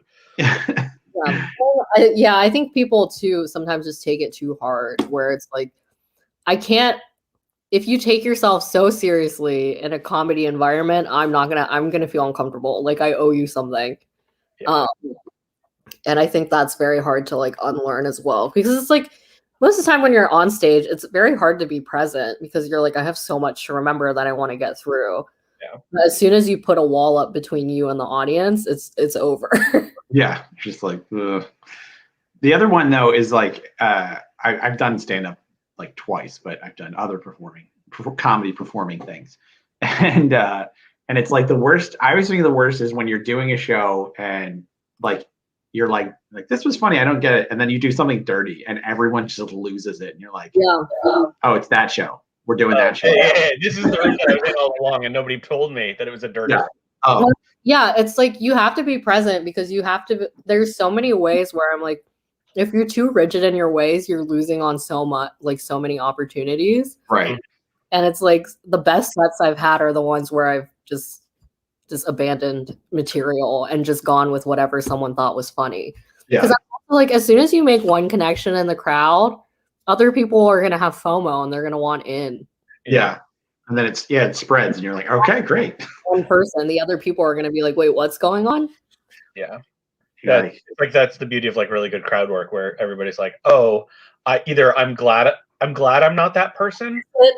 Yeah, I think people too sometimes just take it too hard, where it's like, I can't. If you take yourself so seriously in a comedy environment, I'm gonna feel uncomfortable. Like I owe you something. Yeah. And I think that's very hard to like unlearn as well, because it's like most of the time when you're on stage, it's very hard to be present because you're like, I have so much to remember that I want to get through. Yeah. But as soon as you put a wall up between you and the audience, it's over. Yeah, just like ugh. The other one though is like I've done stand up like twice, but I've done other comedy performing things, and it's like the worst. I always think the worst is when you're doing a show and like you're like this was funny, I don't get it, and then you do something dirty and everyone just loses it, and you're like, Yeah. oh, it's that show. We're doing that show. Yeah, this is the reason I was in all along, and nobody told me that it was a dirty. Yeah. Oh, Yeah, it's like you have to be present because you have to. There's so many ways where I'm like, if you're too rigid in your ways, you're losing on so many opportunities. right. And it's like the best sets I've had are the ones where I've just abandoned material and just gone with whatever someone thought was funny. Yeah. Because like as soon as you make one connection in the crowd, other people are gonna have FOMO and they're gonna want in. Yeah. And then it spreads and you're like, okay, great. One person, the other people are gonna be like, wait, what's going on? Yeah. Yeah. That's the beauty of like really good crowd work, where everybody's like, oh, I'm glad I'm not that person, or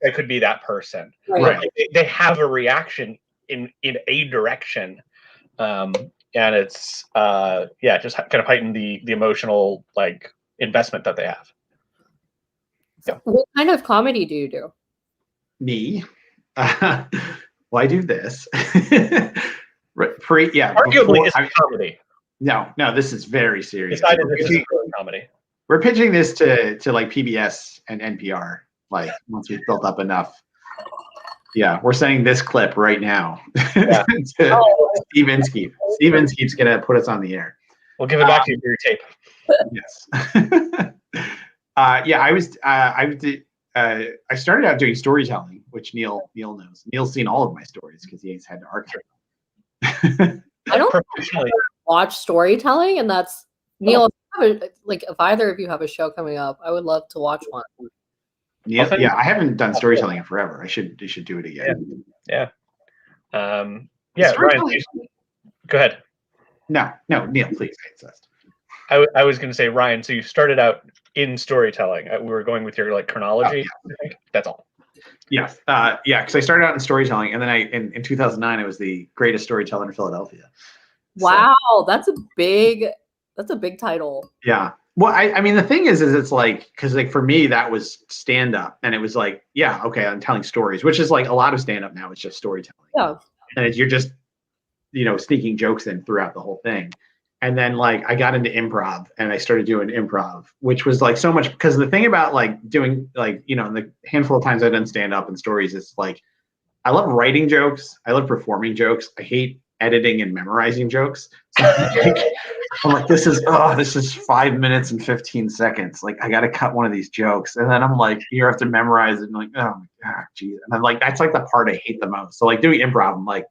I could be that person. Right. Like, they have a reaction in a direction, and it's just kind of heighten the emotional like investment that they have. Yeah. What kind of comedy do you do? Me? Well, I do this. Arguably, it's comedy. No, this is very serious. Decided this is comedy. We're pitching this to like PBS and NPR. Like once we've built up enough. Yeah, we're sending this clip right now Yeah. to Steve Inskeep. Steve Inskeep's gonna put us on the air. We'll give it back to you for your tape. Yes. I started out doing storytelling, which Neil knows. Neil's seen all of my stories because he's had to architect. I don't watch storytelling, and that's Neil. If either of you have a show coming up, I would love to watch one. Neil, I haven't done storytelling in forever. I should do it again. Yeah. Ryan, go ahead. No, Neil, please. I was going to say, Ryan, so you started out in storytelling. We were going with your like chronology. Oh, yeah. I think that's all. Yes. Because I started out in storytelling, and then in 2009 I was the greatest storyteller in Philadelphia. Wow, that's a big title. Yeah. Well, I mean, the thing is it's like, because like for me that was stand up, and it was like, yeah, okay, I'm telling stories, which is like a lot of stand up now. It's just storytelling. Yeah. And you're just, sneaking jokes in throughout the whole thing. And then like I got into improv, and I started doing improv, which was like so much, because the thing about like doing like, in the handful of times I've done stand up and stories, is like, I love writing jokes. I love performing jokes. I hate editing and memorizing jokes. So I'm like, this is 5 minutes and 15 seconds. Like I got to cut one of these jokes. And then I'm like, you have to memorize it. And like, oh my God, geez. And I'm like, that's like the part I hate the most. So like doing improv, I'm like,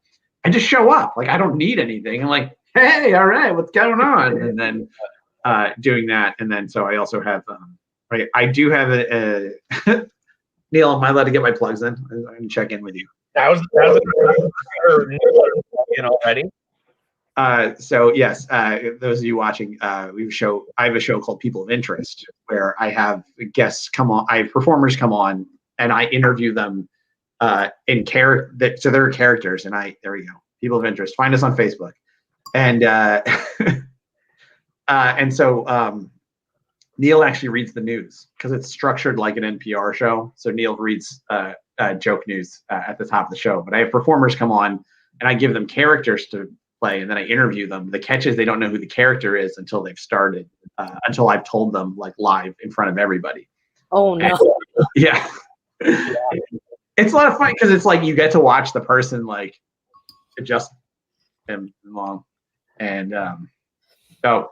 I just show up. Like I don't need anything. I'm like, hey, all right, what's going on? And then doing that. And then, so I also have, I do have a Neil, am I allowed to get my plugs in? I'm going to check in with you. That was already. So yes, those of you watching, I have a show called People of Interest, where I have guests come on, I have performers come on, and I interview them in character. So they're characters, and there we go. People of Interest. Find us on Facebook, and and so Neil actually reads the news because it's structured like an NPR show. So Neil reads joke news at the top of the show. But I have performers come on and I give them characters to play and then I interview them. The catch is they don't know who the character is until they've started, until I've told them like live in front of everybody. Oh no. And, yeah. It's a lot of fun because it's like you get to watch the person like adjust him along. And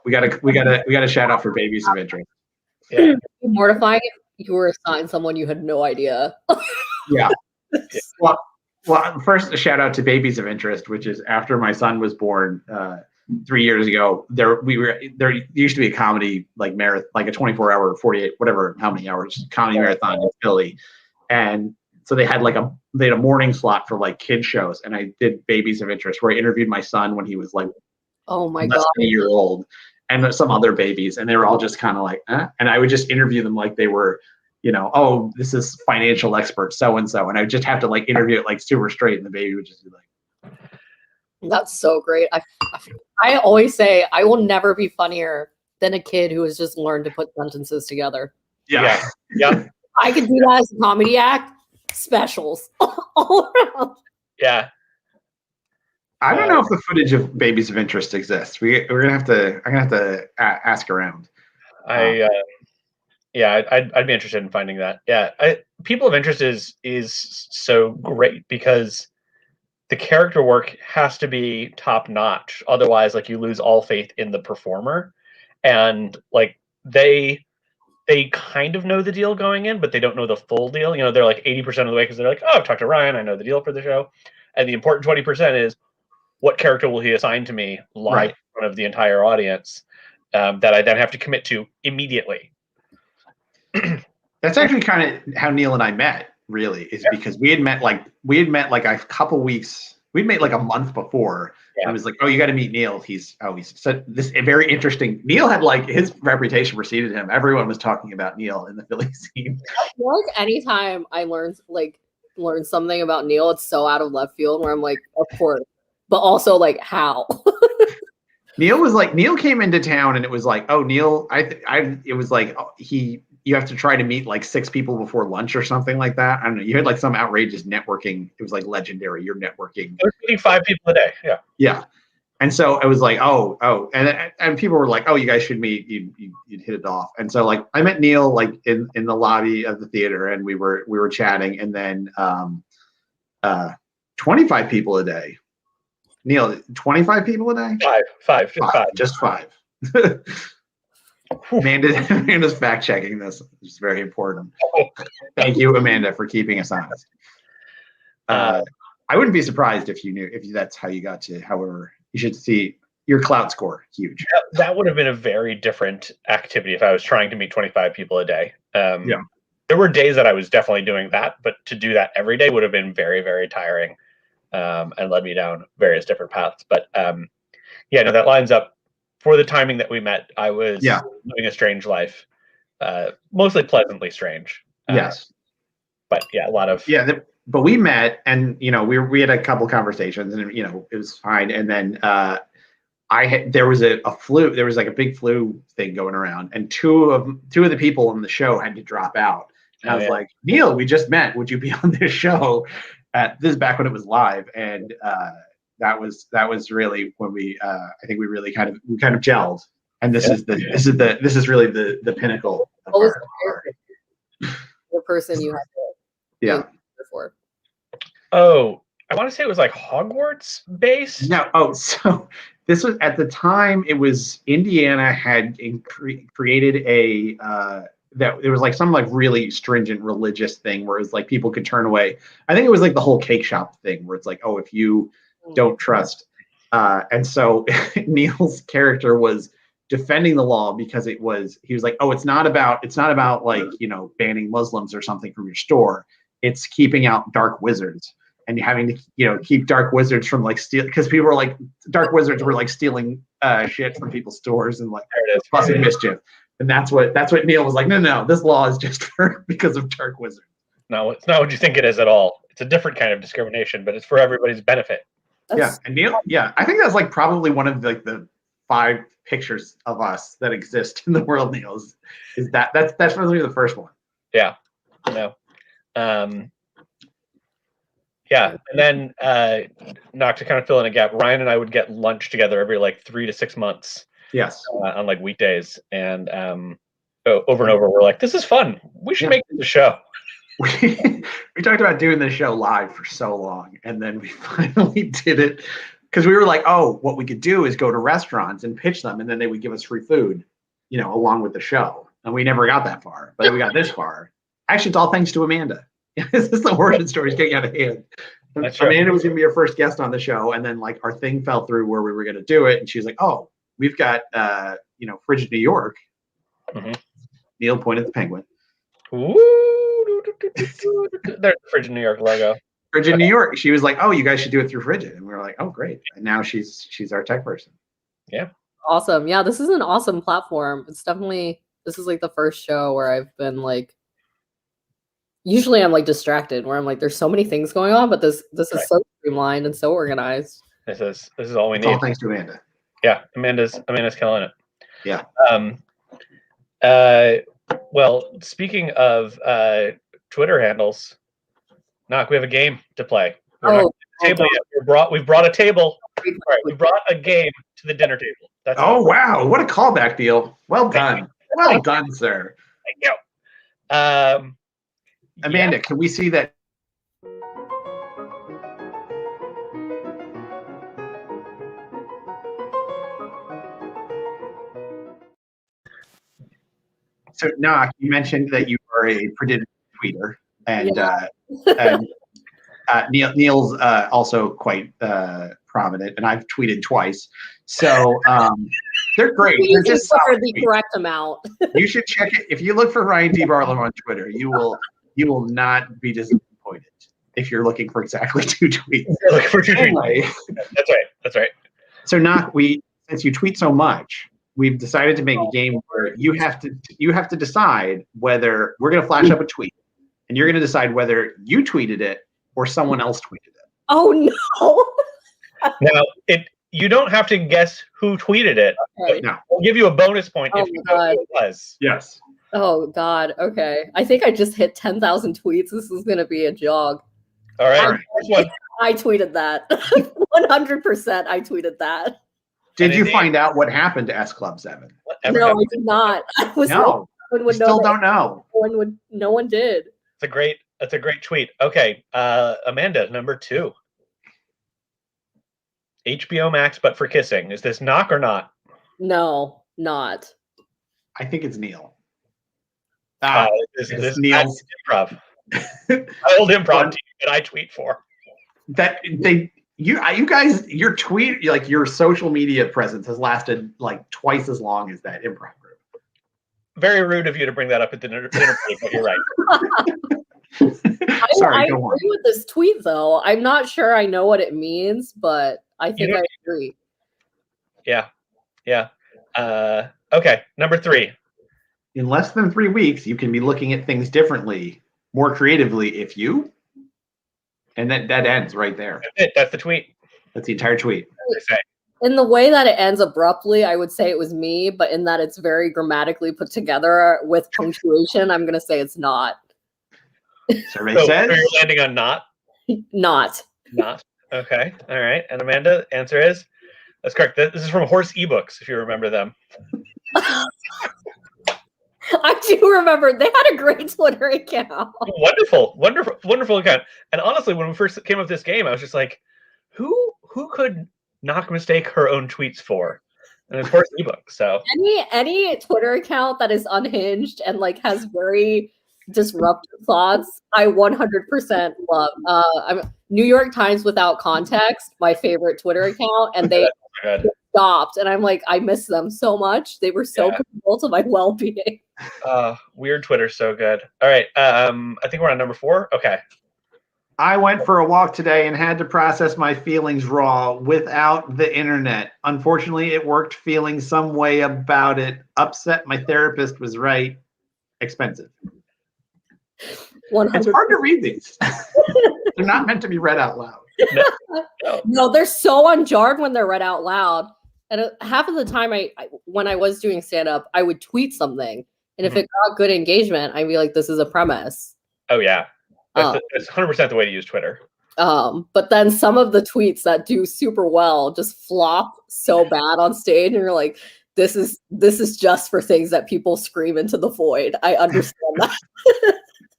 we got a shout out for Babies of Interest. Yeah. Mortifying if you were assigned someone you had no idea. Yeah. Well, first a shout out to Babies of Interest, which is after my son was born 3 years ago. There used to be a comedy like marathon, like a 24-hour, 48, whatever, how many hours comedy marathon in Philly, and so they had a morning slot for like kid shows, and I did Babies of Interest where I interviewed my son when he was like, oh my less god, than a year old, and some other babies, and they were all just kind of like, and I would just interview them like they were, oh, this is financial expert so and so, and I would just have to like interview it like super straight, and the baby would just be like, that's so great. I always say I will never be funnier than a kid who has just learned to put sentences together. yeah. I could do that as a comedy act. Specials all around. Yeah. I don't know if the footage of Babies of Interest exists. I'm gonna have to ask around. I'd be interested in finding that. Yeah, People of Interest is so great because the character work has to be top notch. Otherwise, like you lose all faith in the performer, and like they kind of know the deal going in, but they don't know the full deal. They're like 80% of the way because they're like, oh, I've talked to Ryan, I know the deal for the show, and the important 20% is what character will he assign to me live in front of the entire audience that I then have to commit to immediately. That's actually kind of how Neil and I met, really, is because we had met like a couple weeks. We'd met like a month before. Yeah. I was like, oh, you got to meet Neil. He's said this very interesting. Neil had like his reputation preceded him. Everyone was talking about Neil in the Philly scene. I feel like anytime I learn something about Neil, it's so out of left field where I'm like, of course. But also like how? Neil came into town and it was like, oh, Neil, it was like you have to try to meet like 6 people before lunch or something like that. I don't know. You had like some outrageous networking. It was like legendary. You're networking. They're meeting 5 people a day. Yeah. Yeah. And so I was like, oh, and people were like, oh, you guys should meet. You'd hit it off. And so like I met Neil like in the lobby of the theater, and we were chatting, and then 25 people a day. Neil, 25 people a day? Five. Just 5. Amanda's fact checking this. It's very important. Thank you, Amanda, for keeping us honest. I wouldn't be surprised if that's how you got to. However, you should see your clout score huge. That would have been a very different activity if I was trying to meet 25 people a day. Yeah, there were days that I was definitely doing that, but to do that every day would have been very, very tiring, and led me down various different paths. But that lines up. For the timing that we met, I was living a strange life, mostly pleasantly strange. Yes, but a lot of but we met, and we had a couple conversations, and it was fine. And then there was a flu. There was like a big flu thing going around, and two of the people in the show had to drop out. And I was like, Neil, we just met. Would you be on this show? This is back when it was live, and that was really when we I think we really kind of gelled, and this is really the pinnacle of the person you had to before. Oh, I want to say it was like Hogwarts based. No, so this was at the time. It was Indiana had created a that it was like some like really stringent religious thing where it was like people could turn away. I think it was like the whole cake shop thing where it's like, oh, if you don't trust. And so Neil's character was defending the law because he was like, oh, it's not about like, banning Muslims or something from your store. It's keeping out dark wizards, and you're having to, keep dark wizards from like steal, because people were like, dark wizards were like stealing shit from people's stores and like causing mischief. And that's what Neil was like, no, this law is just because of dark wizards. No, it's not what you think it is at all. It's a different kind of discrimination, but it's for everybody's benefit. And Neil, I think that's like probably one of like the 5 pictures of us that exist in the world, Neil. That's definitely the first one. Yeah. No. Yeah, and then not to kind of fill in a gap, Ryan and I would get lunch together every like 3 to 6 months. Yes. On like weekdays, and over and over, we're like, "This is fun. We should make this a show." We talked about doing this show live for so long, and then we finally did it because we were like, "Oh, what we could do is go to restaurants and pitch them, and then they would give us free food, along with the show." And we never got that far, but we got this far. Actually, it's all thanks to Amanda. This is the origin story is getting out of hand. Amanda was going to be our first guest on the show, and then like our thing fell through where we were going to do it, and she was like, "Oh, we've got Frigid New York." Mm-hmm. Neil pointed at the penguin. Ooh, there's the Frigid New York logo. Frigid New York. She was like, "Oh, you guys should do it through Frigid," and we were like, "Oh, great!" And now she's our tech person. Yeah. Awesome. Yeah, this is an awesome platform. This is like the first show where I've been like. Usually I'm like distracted where I'm like, there's so many things going on, but this is so streamlined and so organized. This is all we need. All thanks to Amanda. Yeah, Amanda's killing it. Yeah. Well, speaking of Twitter handles, Knock, we have a game to play. We're not at the table yet. We've brought a table. All right, we brought a game to the dinner table. That's wow, what a callback, Deal. Well done. Well done, sir. Thank you. Amanda, can we see that? So, Knock, you mentioned that you are a prodigious tweeter, and Neil's also quite prominent, and I've tweeted twice. So they're great. They're just the correct amount. You should check it. If you look for Ryan D. Barlow on Twitter, you will not be disappointed if you're looking for exactly 2 tweets. Anyway. That's right. So Knock, since you tweet so much, we've decided to make a game where you have to decide whether we're going to flash up a tweet, and you're going to decide whether you tweeted it or someone else tweeted it. Oh no! Now you don't have to guess who tweeted it. Okay. No, we'll give you a bonus point if you know who it was. Yes. Oh God. Okay. I think I just hit 10,000 tweets. This is gonna be a jog. All right. I tweeted that. 100%. I tweeted that. Did you find out what happened to S Club 7? No, I did not. I was no. We still don't know. No one did. That's a great tweet. Okay, Amanda, number 2. HBO Max, but for kissing. Is this Knock or not? No, not. I think it's Neil. This Neil's improv. Old improv team that I tweet for. You guys, your tweet, like your social media presence has lasted like twice as long as that improv group. Very rude of you to bring that up at the dinner table, but you're right. Sorry, I agree with this tweet though. I'm not sure I know what it means, but I think I agree. Yeah. Okay, number 3. In less than 3 weeks, you can be looking at things differently, more creatively if you. And that ends right there. That's it. That's the tweet. That's the entire tweet. In the way that it ends abruptly, I would say it was me, but in that it's very grammatically put together with punctuation, I'm going to say it's not. Survey says. You're landing on not? Not. Not. Okay. All right. And Amanda, answer is? That's correct. This is from Horse eBooks, if you remember them. I do remember. They had a great Twitter account. Wonderful account. And honestly, when we first came up with this game, I was just like, who could not mistake her own tweets for? And it's Horse eBooks. So any Twitter account that is unhinged and like has very disruptive thoughts, I 100% love. I'm New York Times Without Context, my favorite Twitter account, and they stopped, and I'm like, I miss them so much. They were so critical to my well-being. Weird Twitter's so good. All right, I think we're on number 4. Okay. I went for a walk today and had to process my feelings raw without the internet. Unfortunately, it worked. Feeling some way about it. Upset. My therapist was right. Expensive. 100%. It's hard to read these. They're not meant to be read out loud. No, they're so unjarred when they're read out loud. And half of the time, when I was doing stand up, I would tweet something, and if it got good engagement, I'd be like, "This is a premise." Oh yeah, that's 100% the way to use Twitter. But then some of the tweets that do super well just flop so bad on stage, and you're like, "This is just for things that people scream into the void." I understand that.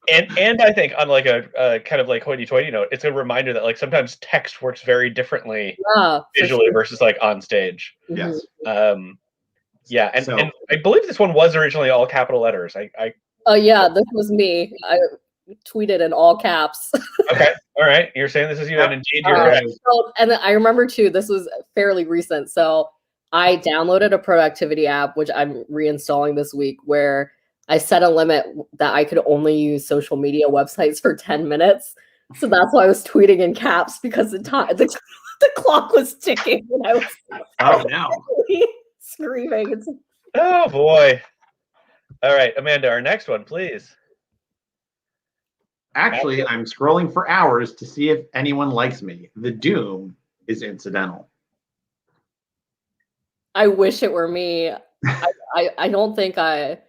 And I think on like a kind of like hoity-toity note, it's a reminder that like sometimes text works very differently visually versus like on stage. Yes. Yeah, and I believe this one was originally all capital letters. Yeah, this was me. I tweeted in all caps. Okay, all right. You're saying this is you, and indeed you're correct. And then I remember too, this was fairly recent. So I downloaded a productivity app, which I'm reinstalling this week, where I set a limit that I could only use social media websites for 10 minutes. So that's why I was tweeting in caps, because the clock was ticking and I was screaming. Oh boy. All right, Amanda, our next one, please. Actually, I'm scrolling for hours to see if anyone likes me. The doom is incidental. I wish it were me. I don't think I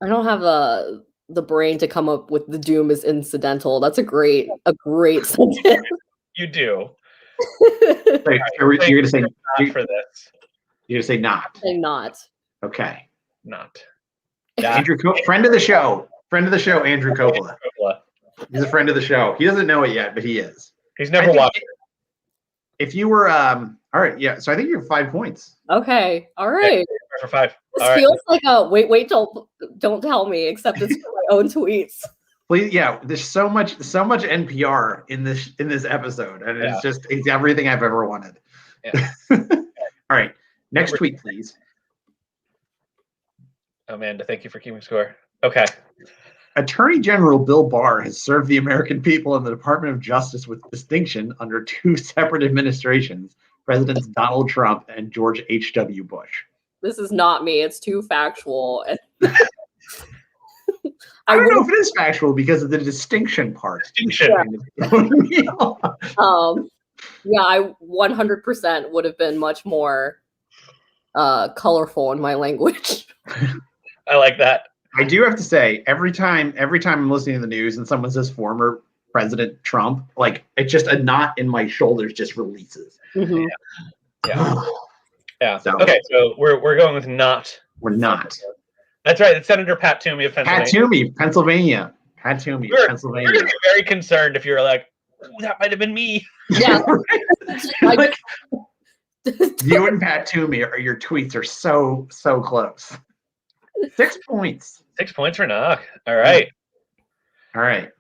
don't have the brain to come up with the doom is incidental. That's a great sentence. You do. Right, you're gonna say not for this. You're gonna say not. Say not. Okay. Not. Andrew, friend of the show, Andrew Coppola. He's a friend of the show. He doesn't know it yet, but he is. He's never watched it. If you were all right, yeah. So I think you're 5 points. Okay, all right. Yeah, for 5. This feels like a wait, don't tell me. Except it's for my own tweets. Please, yeah. There's so much NPR in this episode, and it's everything I've ever wanted. Yeah. All right, next tweet, please. Amanda, thank you for keeping score. Okay. Attorney General Bill Barr has served the American people and the Department of Justice with distinction under 2 separate administrations, Presidents Donald Trump and George H.W. Bush. This is not me. It's too factual. I don't know if it is factual because of the distinction part. Distinction. Yeah, I 100% would have been much more colorful in my language. I like that. I do have to say, every time I'm listening to the news and someone says former President Trump, like it's just a knot in my shoulders just releases. Mm-hmm. Yeah. So, okay, so we're going with not. We're not. That's right. It's Senator Pat Toomey of Pennsylvania. Pat Toomey, Pennsylvania. We're gonna be very concerned if you're like, "Ooh, that might have been me." Yeah. Like, you and Pat Toomey, your tweets are so close. 6 points. 6 points for knock. All right. All right.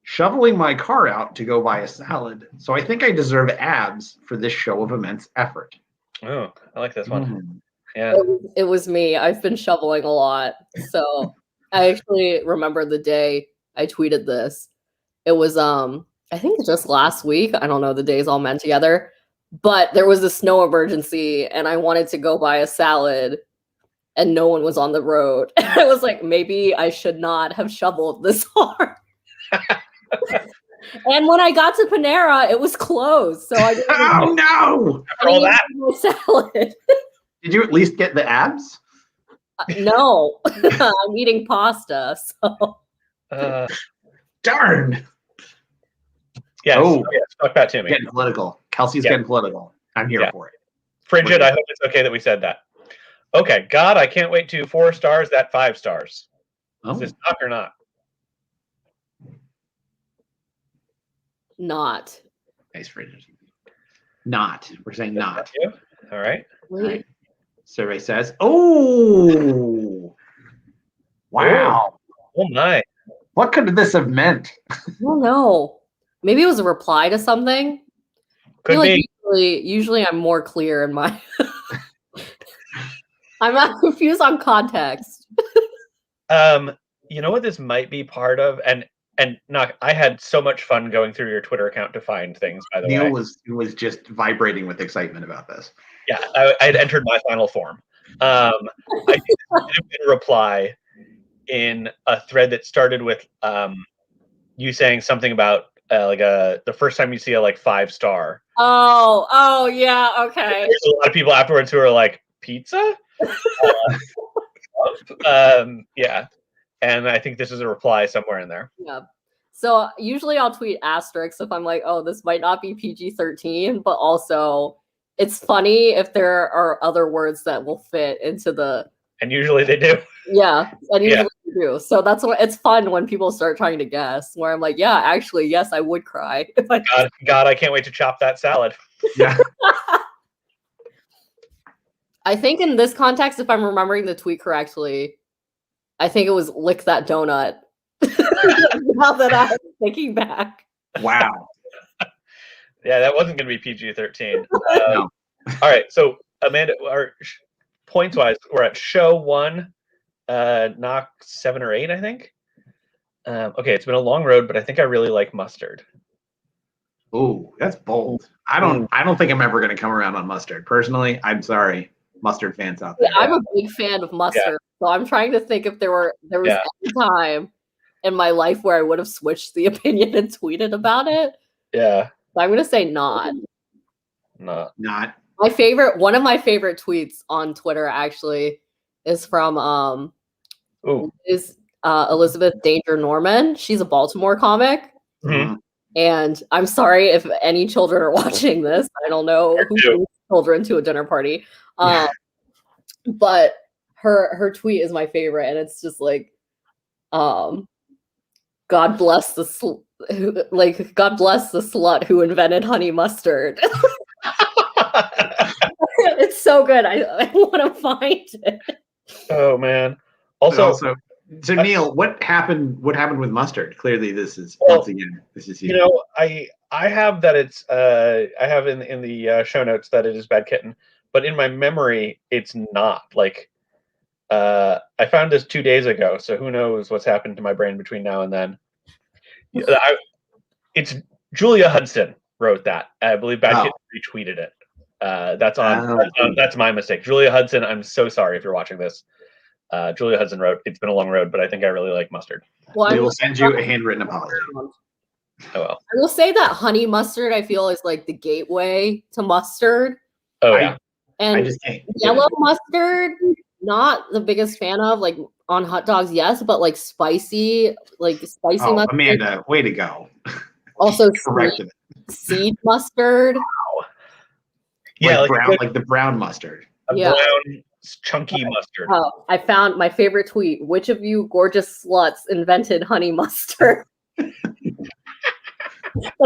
Shoveling my car out to go buy a salad, so I think I deserve abs for this show of immense effort. Oh, I like this one. Yeah. It was me. I've been shoveling a lot. So I actually remember the day I tweeted this. It was I think just last week. I don't know, the days all meant together. But there was a snow emergency and I wanted to go buy a salad and no one was on the road. And I was like, maybe I should not have shoveled this hard. And when I got to Panera, it was closed. So I didn't all that salad. Did you at least get the abs? No. I'm eating pasta. So darn. Yes. Oh, yes. Fuck that to me. Getting political. Kelsey's getting political. I'm here for it. Frigid, I hope it's okay that we said that. Okay, God, I can't wait to 4 stars, that 5 stars. Is this knock or not? Not. Nice, Frigid. Not. We're saying not. All right. Wait. Survey says, oh, wow. Oh my. What could this have meant? I don't know. Maybe it was a reply to something. Could be. Like usually I'm more clear in my I'm not confused on context. You know what this might be part of? And Knock, I had so much fun going through your Twitter account to find things, by the way. Neil was just vibrating with excitement about this. Yeah, I had entered my final form. I did a reply in a thread that started with you saying something about the first time you see a like 5-star. Oh, yeah, okay. There's a lot of people afterwards who are like, pizza? Yeah. And I think this is a reply somewhere in there. Yeah. So usually I'll tweet asterisks if I'm like, oh, this might not be PG-13, but also it's funny if there are other words that will fit into the. And usually they do. Yeah, and usually they do. So that's what it's fun when people start trying to guess. Where I'm like, yeah, actually, yes, I would cry if I. God, I can't wait to chop that salad. Yeah. I think in this context, if I'm remembering the tweet correctly, I think it was lick that donut. Now that I'm thinking back. Wow. Yeah, that wasn't going to be PG-13. No. All right, so Amanda, points-wise, we're at show 1, knock 7 or 8, I think. Okay, it's been a long road, but I think I really like mustard. Ooh, that's bold. I don't think I'm ever going to come around on mustard. Personally, I'm sorry, mustard fans out there. Yeah, I'm a big fan of mustard, so I'm trying to think if there was any time in my life where I would have switched the opinion and tweeted about it. Yeah. So I'm gonna say not. Not. One of my favorite tweets on Twitter actually is from Elizabeth Danger Norman. She's a Baltimore comic. Mm-hmm. And I'm sorry if any children are watching this. I don't know who brings children to a dinner party. But her tweet is my favorite, and it's just like, God bless the slut who invented honey mustard. It's so good. I want to find it. Oh man. Also, so Neil, what happened with mustard? Clearly this is you. You know, I have that it's I have in the show notes that it is Bad Kitten, but in my memory it's not. Like I found this 2 days ago, so who knows what's happened to my brain between now and then. It's Julia Hudson wrote that. I believe Bad Kitten retweeted it. That's my mistake. Julia Hudson, I'm so sorry if you're watching this. Julia Hudson wrote, "It's been a long road, but I think I really like mustard." Well, we will send you a handwritten apology. Oh well. I will say that honey mustard, I feel, is like the gateway to mustard. Oh yeah. And I just can't. Yellow mustard, not the biggest fan of. Like on hot dogs, yes, but like spicy mustard. Amanda, way to go. Also, corrected seed mustard. Wow. Yeah, like the brown mustard. Brown, chunky mustard. Oh, I found my favorite tweet. Which of you gorgeous sluts invented honey mustard? Like,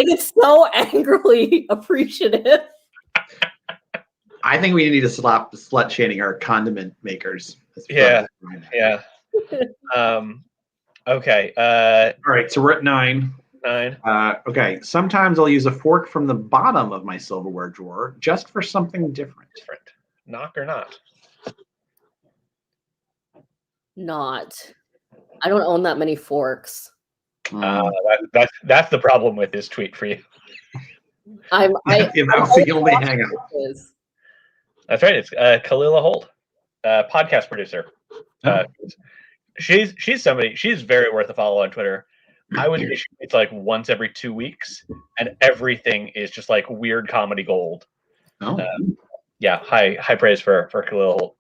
it's so angrily appreciative. I think we need to stop slut shaming our condiment makers. Yeah. Okay. All right, so we're at 9. Okay. Sometimes I'll use a fork from the bottom of my silverware drawer just for something different. Knock or not? Not. I don't own that many forks. That's the problem with this tweet for you. That's the only hang up. That's right. It's Kalila Holt, podcast producer. She's somebody. She's very worth a follow on Twitter. I would say it's like once every 2 weeks, and everything is just like weird comedy gold. Yeah, high praise for Kalila Holt.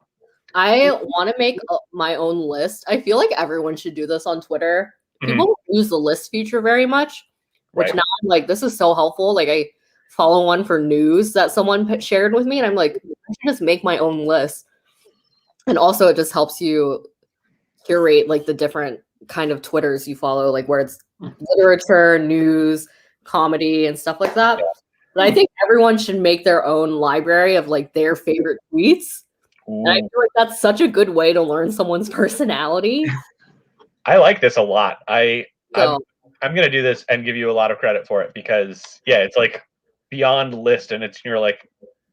I want to make my own list. I feel like everyone should do this on Twitter. People don't use the list feature very much, which now I'm like, this is so helpful. Like, I follow one for news that someone shared with me, and I'm like, I should just make my own list. And also, it just helps you curate like the different kind of Twitters you follow, like where it's literature, news, comedy, and stuff like that. But I think everyone should make their own library of like their favorite tweets. And I feel like that's such a good way to learn someone's personality. I like this a lot. I'm going to do this and give you a lot of credit for it because, it's like beyond list. And you're like,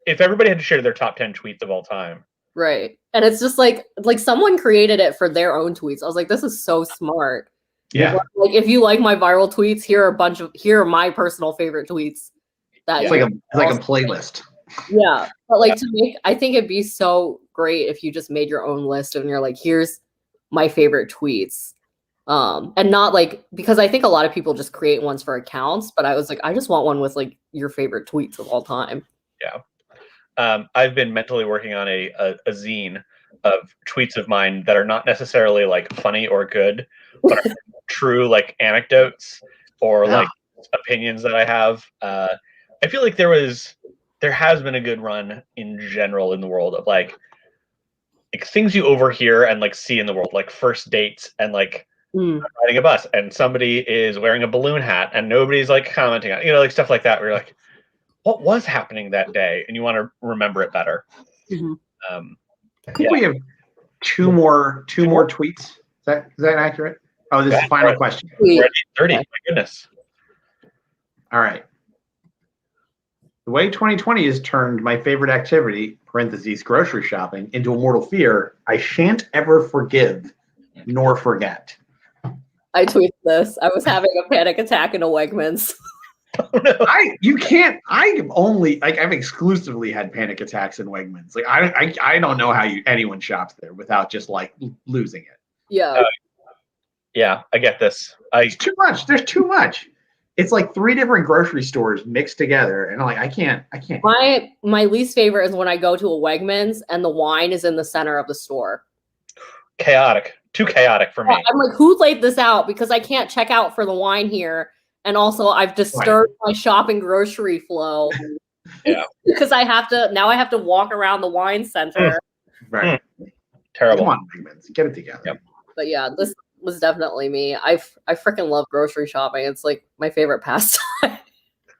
if everybody had to share their top 10 tweets of all time. Right. And it's just like someone created it for their own tweets. I was like, this is so smart. Yeah. Like, if you like my viral tweets, here are my personal favorite tweets. It's like a playlist. Yeah. But like I think it'd be so great if you just made your own list and you're like, here's my favorite tweets. And not like, because I think a lot of people just create ones for accounts, but I was like, I just want one with like your favorite tweets of all time. Yeah. I've been mentally working on a zine of tweets of mine that are not necessarily like funny or good, but are true like anecdotes or like opinions that I have. I feel like there has been a good run in general in the world of like things you overhear and like see in the world, like first dates and like riding a bus and somebody is wearing a balloon hat and nobody's like commenting on, like stuff like that. Where you're like, what was happening that day? And you want to remember it better. I think we have two more tweets. Is that accurate? Oh, this is the final question. We're at 30. My goodness. All right. The way 2020 has turned my favorite activity (parentheses grocery shopping) into a mortal fear, I shan't ever forgive nor forget. I tweeted this. I was having a panic attack in a Wegmans. Oh, no. I've exclusively had panic attacks in Wegmans. Like I don't know how anyone shops there without just like losing it. Yeah. Yeah, I get this. It's too much. There's too much. It's like 3 different grocery stores mixed together, and I'm like, I can't. My least favorite is when I go to a Wegmans and the wine is in the center of the store. Chaotic. Too chaotic for me. I'm like, who laid this out? Because I can't check out for the wine here. And also I've disturbed my shopping grocery flow. Yeah. Because I have to walk around the wine center. Right. Terrible. Come on, Wegmans, get it together. Yep. But yeah, this was definitely me. I freaking love grocery shopping. It's like my favorite pastime.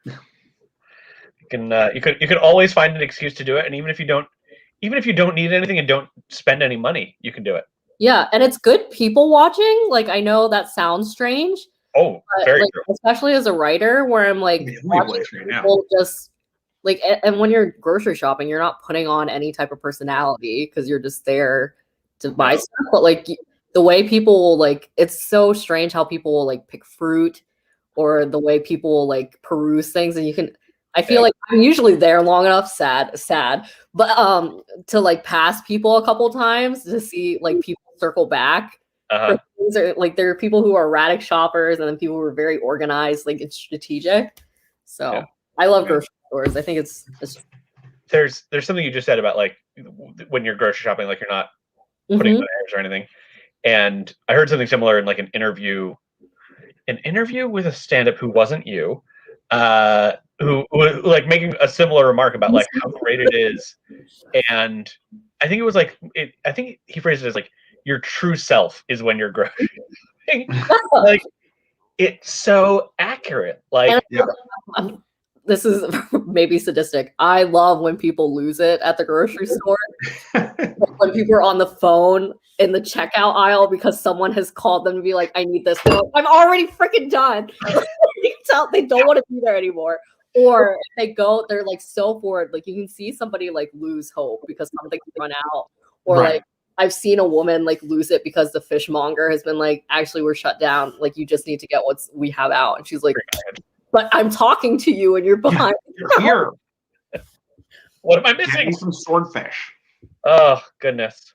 You could always find an excuse to do it, and even if you don't need anything and don't spend any money, you can do it. Yeah, and it's good people watching. Like, I know that sounds strange. Oh, very true. Especially as a writer, where I'm like, watching people just like, and when you're grocery shopping, you're not putting on any type of personality because you're just there to buy stuff. But like the way people will like, it's so strange how people will like pick fruit, or the way people will like peruse things, and I feel like I'm usually there long enough, sad, but to like pass people a couple times to see like people circle back. Like there are people who are erratic shoppers, and then people who are very organized, like it's strategic. So I love grocery stores. I think it's there's something you just said about like when you're grocery shopping, like you're not putting on airs or anything. And I heard something similar in like an interview with a stand-up who wasn't you, who like making a similar remark about like how great it is. And I think it was like I think he phrased it as like, your true self is when you're grocery shopping. Like, it's so accurate. Like, this is maybe sadistic. I love when people lose it at the grocery store. When people are on the phone in the checkout aisle because someone has called them to be like, I need this. Like, I'm already freaking done. You can tell they don't want to be there anymore. Or if they go, they're like so forward. Like, you can see somebody like lose hope because something's run out. Or like, I've seen a woman like lose it because the fishmonger has been like, actually, we're shut down. Like, you just need to get what we have out. And she's like, but I'm talking to you and you're behind. You're here. What am I missing? Getting some swordfish. Oh goodness.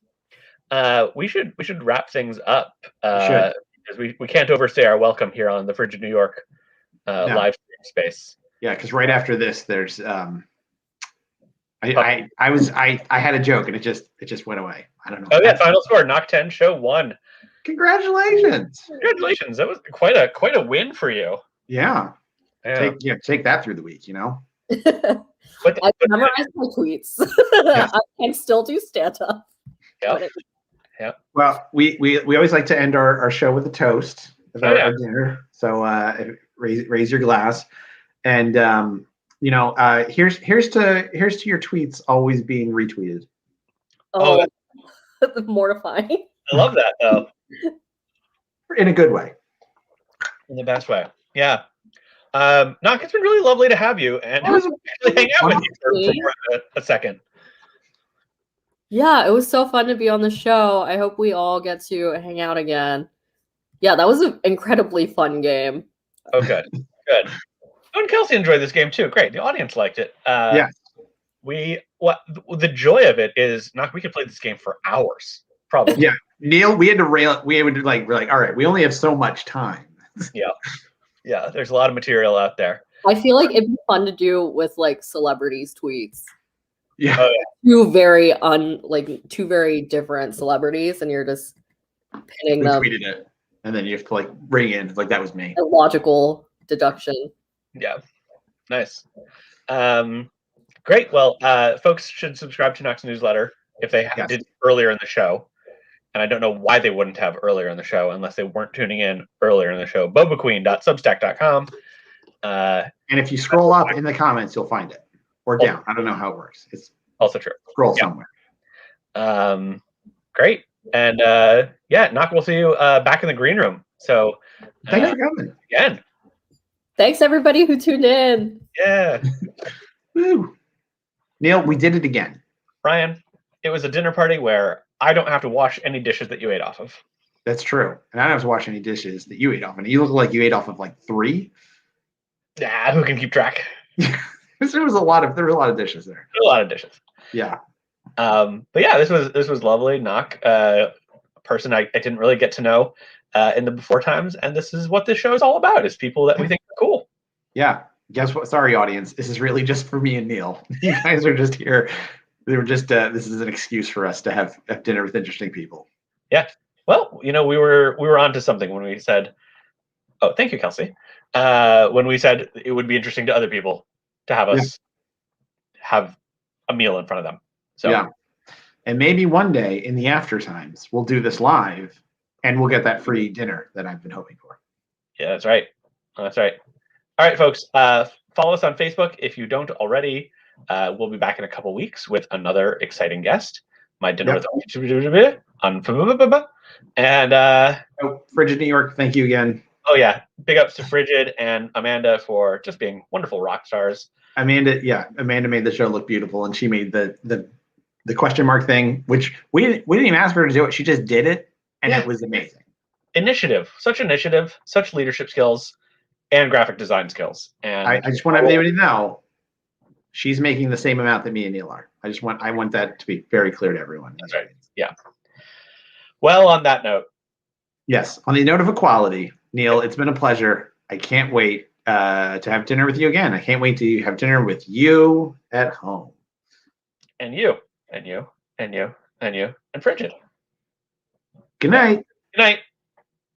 We should wrap things up. Because we can't overstay our welcome here on the Frigid New York live stream space. Yeah, because right after this, there's I had a joke and it just went away. I don't know. Oh yeah, final score: Knock 10, show 1. Congratulations! Congratulations! That was quite a win for you. Yeah. Take that through the week. I memorized my tweets. I can still do stand up. Yeah. Well, we always like to end our show with a toast of our dinner. So raise your glass, and here's to your tweets always being retweeted. Oh, mortifying. I love that though. In a good way. In the best way. Yeah. Knock, it's been really lovely to have you and hang out with you for a second. Yeah, it was so fun to be on the show. I hope we all get to hang out again. Yeah, that was an incredibly fun game. Oh, good. Good. Oh, and Kelsey enjoyed this game too. Great. The audience liked it. The joy of it is, Knock, we could play this game for hours. Probably. Yeah, Neil, we had to rail. We're like, all right, we only have so much time. Yeah. There's a lot of material out there. I feel like it'd be fun to do with like celebrities' tweets. Yeah. Oh, yeah. Two very different celebrities, and you're just pinning We them. tweeted it, and then you have to like bring in like that was me. A logical deduction. Yeah. Nice. Great. Well, folks should subscribe to Knox newsletter if they Yes. did earlier in the show. And I don't know why they wouldn't have earlier in the show unless they weren't tuning in earlier in the show. bobaqueen.substack.com. And if you scroll up in the comments, you'll find it, or down. I don't know how it works. It's Also true. scroll Yeah. somewhere. Great. And yeah, Knock, we'll see you back in the green room. So Thanks for coming. again. Thanks everybody who tuned in. Yeah. Woo. Neil, we did it again. Ryan, it was a dinner party where I don't have to wash any dishes that you ate off of. That's true. And I don't have to wash any dishes that you ate off. And you look like you ate off of like 3. Yeah, who can keep track? There was a lot of dishes there. A lot of dishes. Yeah. But yeah, this was lovely. Knock, a person I didn't really get to know in the before times, and this is what this show is all about: is people that we think are cool. Yeah. Guess what? Sorry, audience. This is really just for me and Neil. You guys are just here. They were just. This is an excuse for us to have dinner with interesting people. Yeah. Well, we were onto something when we said, "Oh, thank you, Kelsey." When we said it would be interesting to other people to have us have a meal in front of them. So yeah. And maybe one day in the after times, we'll do this live and we'll get that free dinner that I've been hoping for. Yeah, that's right. That's right. All right, folks. Follow us on Facebook if you don't already. We'll be back in a couple weeks with another exciting guest. My dinner with and Frigid New York, thank you again. Oh yeah, big ups to Frigid and Amanda for just being wonderful rock stars. Amanda made the show look beautiful, and she made the question mark thing, which we didn't even ask her to do it. She just did it, and it was amazing. Initiative, such leadership skills, and graphic design skills. And I just want everybody to know she's making the same amount that me and Neil are. I want that to be very clear to everyone. That's right. Yeah. Well, on that note. Yes, on the note of equality, Neil, it's been a pleasure. I can't wait to have dinner with you again. I can't wait to have dinner with you at home. And you, and you, and you, and you, and Frigid. Good night. Good night.